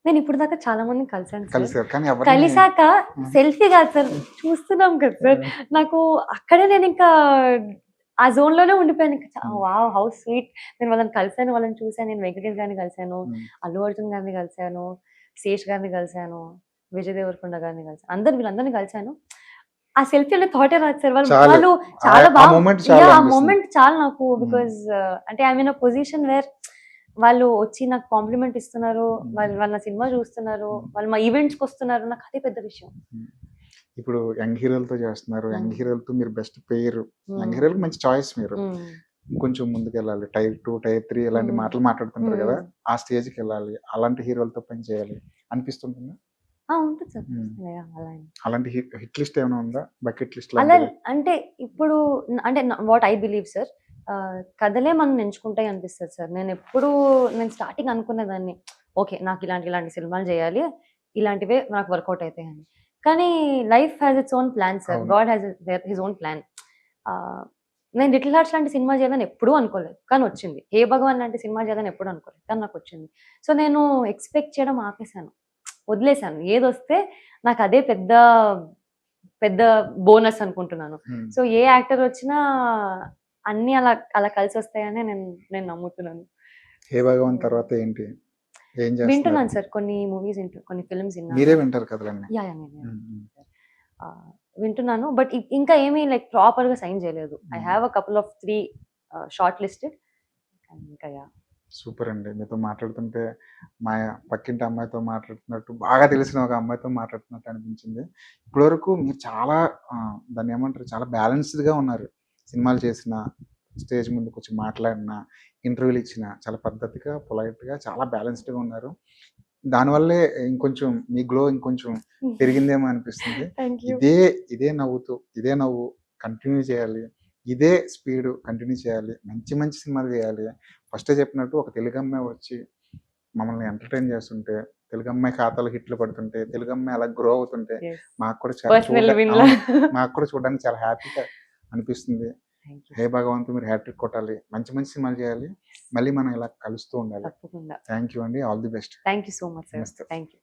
నేను ఇప్పుడు దాకా చాలా మంది కలిసాను. కలిసాక సెల్ఫీ కాదు సార్, చూస్తున్నాం కదా సార్. నాకు అక్కడే నేను ఇంకా ఆ జోన్ లోనే ఉండిపోయాను. Wow how sweet. నేను వాళ్ళని కలిసాను, వాళ్ళని చూసాను. నేను వెంకటేష్ గారిని కలిసాను, అల్లు అర్జున్ గారిని కలిసాను, శేష్ గారిని కలిసాను, విజయ్ దేవరకొండ గారిని కలిసాను, వీళ్ళందరినీ కలిసాను. ఆ సెల్ఫీలో థాటే రాదు సార్. వాళ్ళు చాలా బాగా ఆ మూమెంట్ చాలా నాకు, బికాజ్ అంటే ఐ మీన్ పొజిషన్ వేర్ వాళ్ళు వచ్చి నాకు కాంప్లిమెంట్ ఇస్తున్నారు, వాళ్ళ సినిమా చూస్తున్నారు, వాళ్ళు మా ఈవెంట్స్కి వస్తున్నారు, నాకు అదే పెద్ద విషయం. ఇప్పుడు యంగ్ హీరోలతో చేస్తున్నారు. యంగ్ మ్మ్. హీరోలతో మీరు బెస్ట్ పేరు. యంగ్ మ్మ్. హీరోలకు మంచి చాయిస్ మీరు. మ్మ్. కొంచెం ముందుకెళ్ళాలి. టైర్ 2, టైర్ 3 ఇలాంటి మ్మ్. మాటలు మాట్లాడుతుంటారు కదా! మ్మ్. ఆ స్టేజ్‌కి వెళ్ళాలి. అలాంటి హీరోలతో పని చేయాలి అనిపిస్తుంటుందా? ఉంటుంది సార్. హ్మ్. అలా ఏం. అలాంటి హిట్ లిస్ట్ ఏమైనా ఉందా? బకెట్ లిస్ట్ అలా లాంటిది? అంటే ఇప్పుడు అంటే వాట్ ఐ బిలీవ్ సార్, కథలే మనం ఎంచుకుంటాయి అనిపిస్తుంది సార్. నేను స్టార్టింగ్ అనుకునేదాన్ని, ఓకే నాకు ఇలాంటి సినిమాలు చేయాలి, ఇలాంటివే నాకు వర్కౌట్ అవుతాయి అని. కానీ life has its own plan sir. అవును. God has his own plan. నేను లిటిల్ హార్ట్స్ లాంటి సినిమా చేయాలని ఎప్పుడూ అనుకోలేదు, కానీ వచ్చింది. హే భగవాన్ లాంటి సినిమా చేయాలని ఎప్పుడు అనుకోలేదు, కానీ నాకు వచ్చింది. సో నేను ఎక్స్పెక్ట్ చేయడం ఆపేశాను, వదిలేశాను. ఏదొస్తే నాకు అదే పెద్ద పెద్ద బోనస్ అనుకుంటున్నాను. హ్మ్. సో ఏ యాక్టర్ వచ్చినా అన్నీ అలా అలా కలిసి వస్తాయని నేను నమ్ముతున్నాను. హే భగవాన్ తర్వాత ఏంటి? ఏం చేస్తున్నారు? వింటున్నాను సార్, కొన్ని మూవీస్ కొన్ని ఫిల్మ్స్ మీరే వింటారు కథలన్నీ. యా యా నేనే హ్మ్. హ్మ్. వింటున్నాను. బట్ ఇంకా ఏమీ లైక్ ప్రాపర్ గా సైన్ చేయలేదు. I Hmm. Have a couple of 3 short listed. ఇంకా యా. సూపర్ అండి. మీతో మాట్లాడుతుంటే మా పక్కింటి అమ్మాయితో మాట్లాడుతున్నట్టు, బాగా తెలిసిన ఒక అమ్మాయితో మాట్లాడుతున్నట్టు అనిపించింది. ఇప్పటివరకు మీరు చాలా దాన్ని ఏమంటారు, చాలా బ్యాలెన్స్డ్‌గా ఉన్నారు. సినిమాలు చేసినా, స్టేజ్ ముందుకొచ్చి మాట్లాడినా, ఇంటర్వ్యూలు ఇచ్చినా చాలా పద్ధతిగా, పొలైట్‌గా చాలా బ్యాలెన్స్డ్‌గా ఉన్నారు. దానివల్లే ఇంకొంచెం మీ గ్లో ఇంకొంచెం పెరిగిందేమో అనిపిస్తుంది. Thank you. ఇదే ఇదే నవ్వు కంటిన్యూ చేయాలి. ఇదే స్పీడు కంటిన్యూ చేయాలి. మంచి మంచి సినిమాలు చేయాలి. ఫస్టే చెప్పినట్టు ఒక తెలుగు అమ్మాయి వచ్చి మమ్మల్ని ఎంటర్‌టైన్ చేస్తుంటే, తెలుగు అమ్మాయి ఖాతాలో హిట్లు పడుతుంటే, తెలుగు అమ్మాయి అలా గ్రో అవుతుంటే మాకు కూడా చాలా పర్సనల్ విన్ లా. మాకు కూడా చూడడానికి చాలా హ్యాపీగా అనిపిస్తుంది. Thank you. హే భగవంతుడు మీరు హ్యాట్రిక్ కొట్టాలి. మంచి మంచి సినిమాలు చేయాలి. మళ్ళీ మనం ఇలా కలుస్తూ ఉండాలి. తప్పకుండా. థ్యాంక్ యూ అండి. All the best. Thank you so much sir. నమస్తే. Thank you.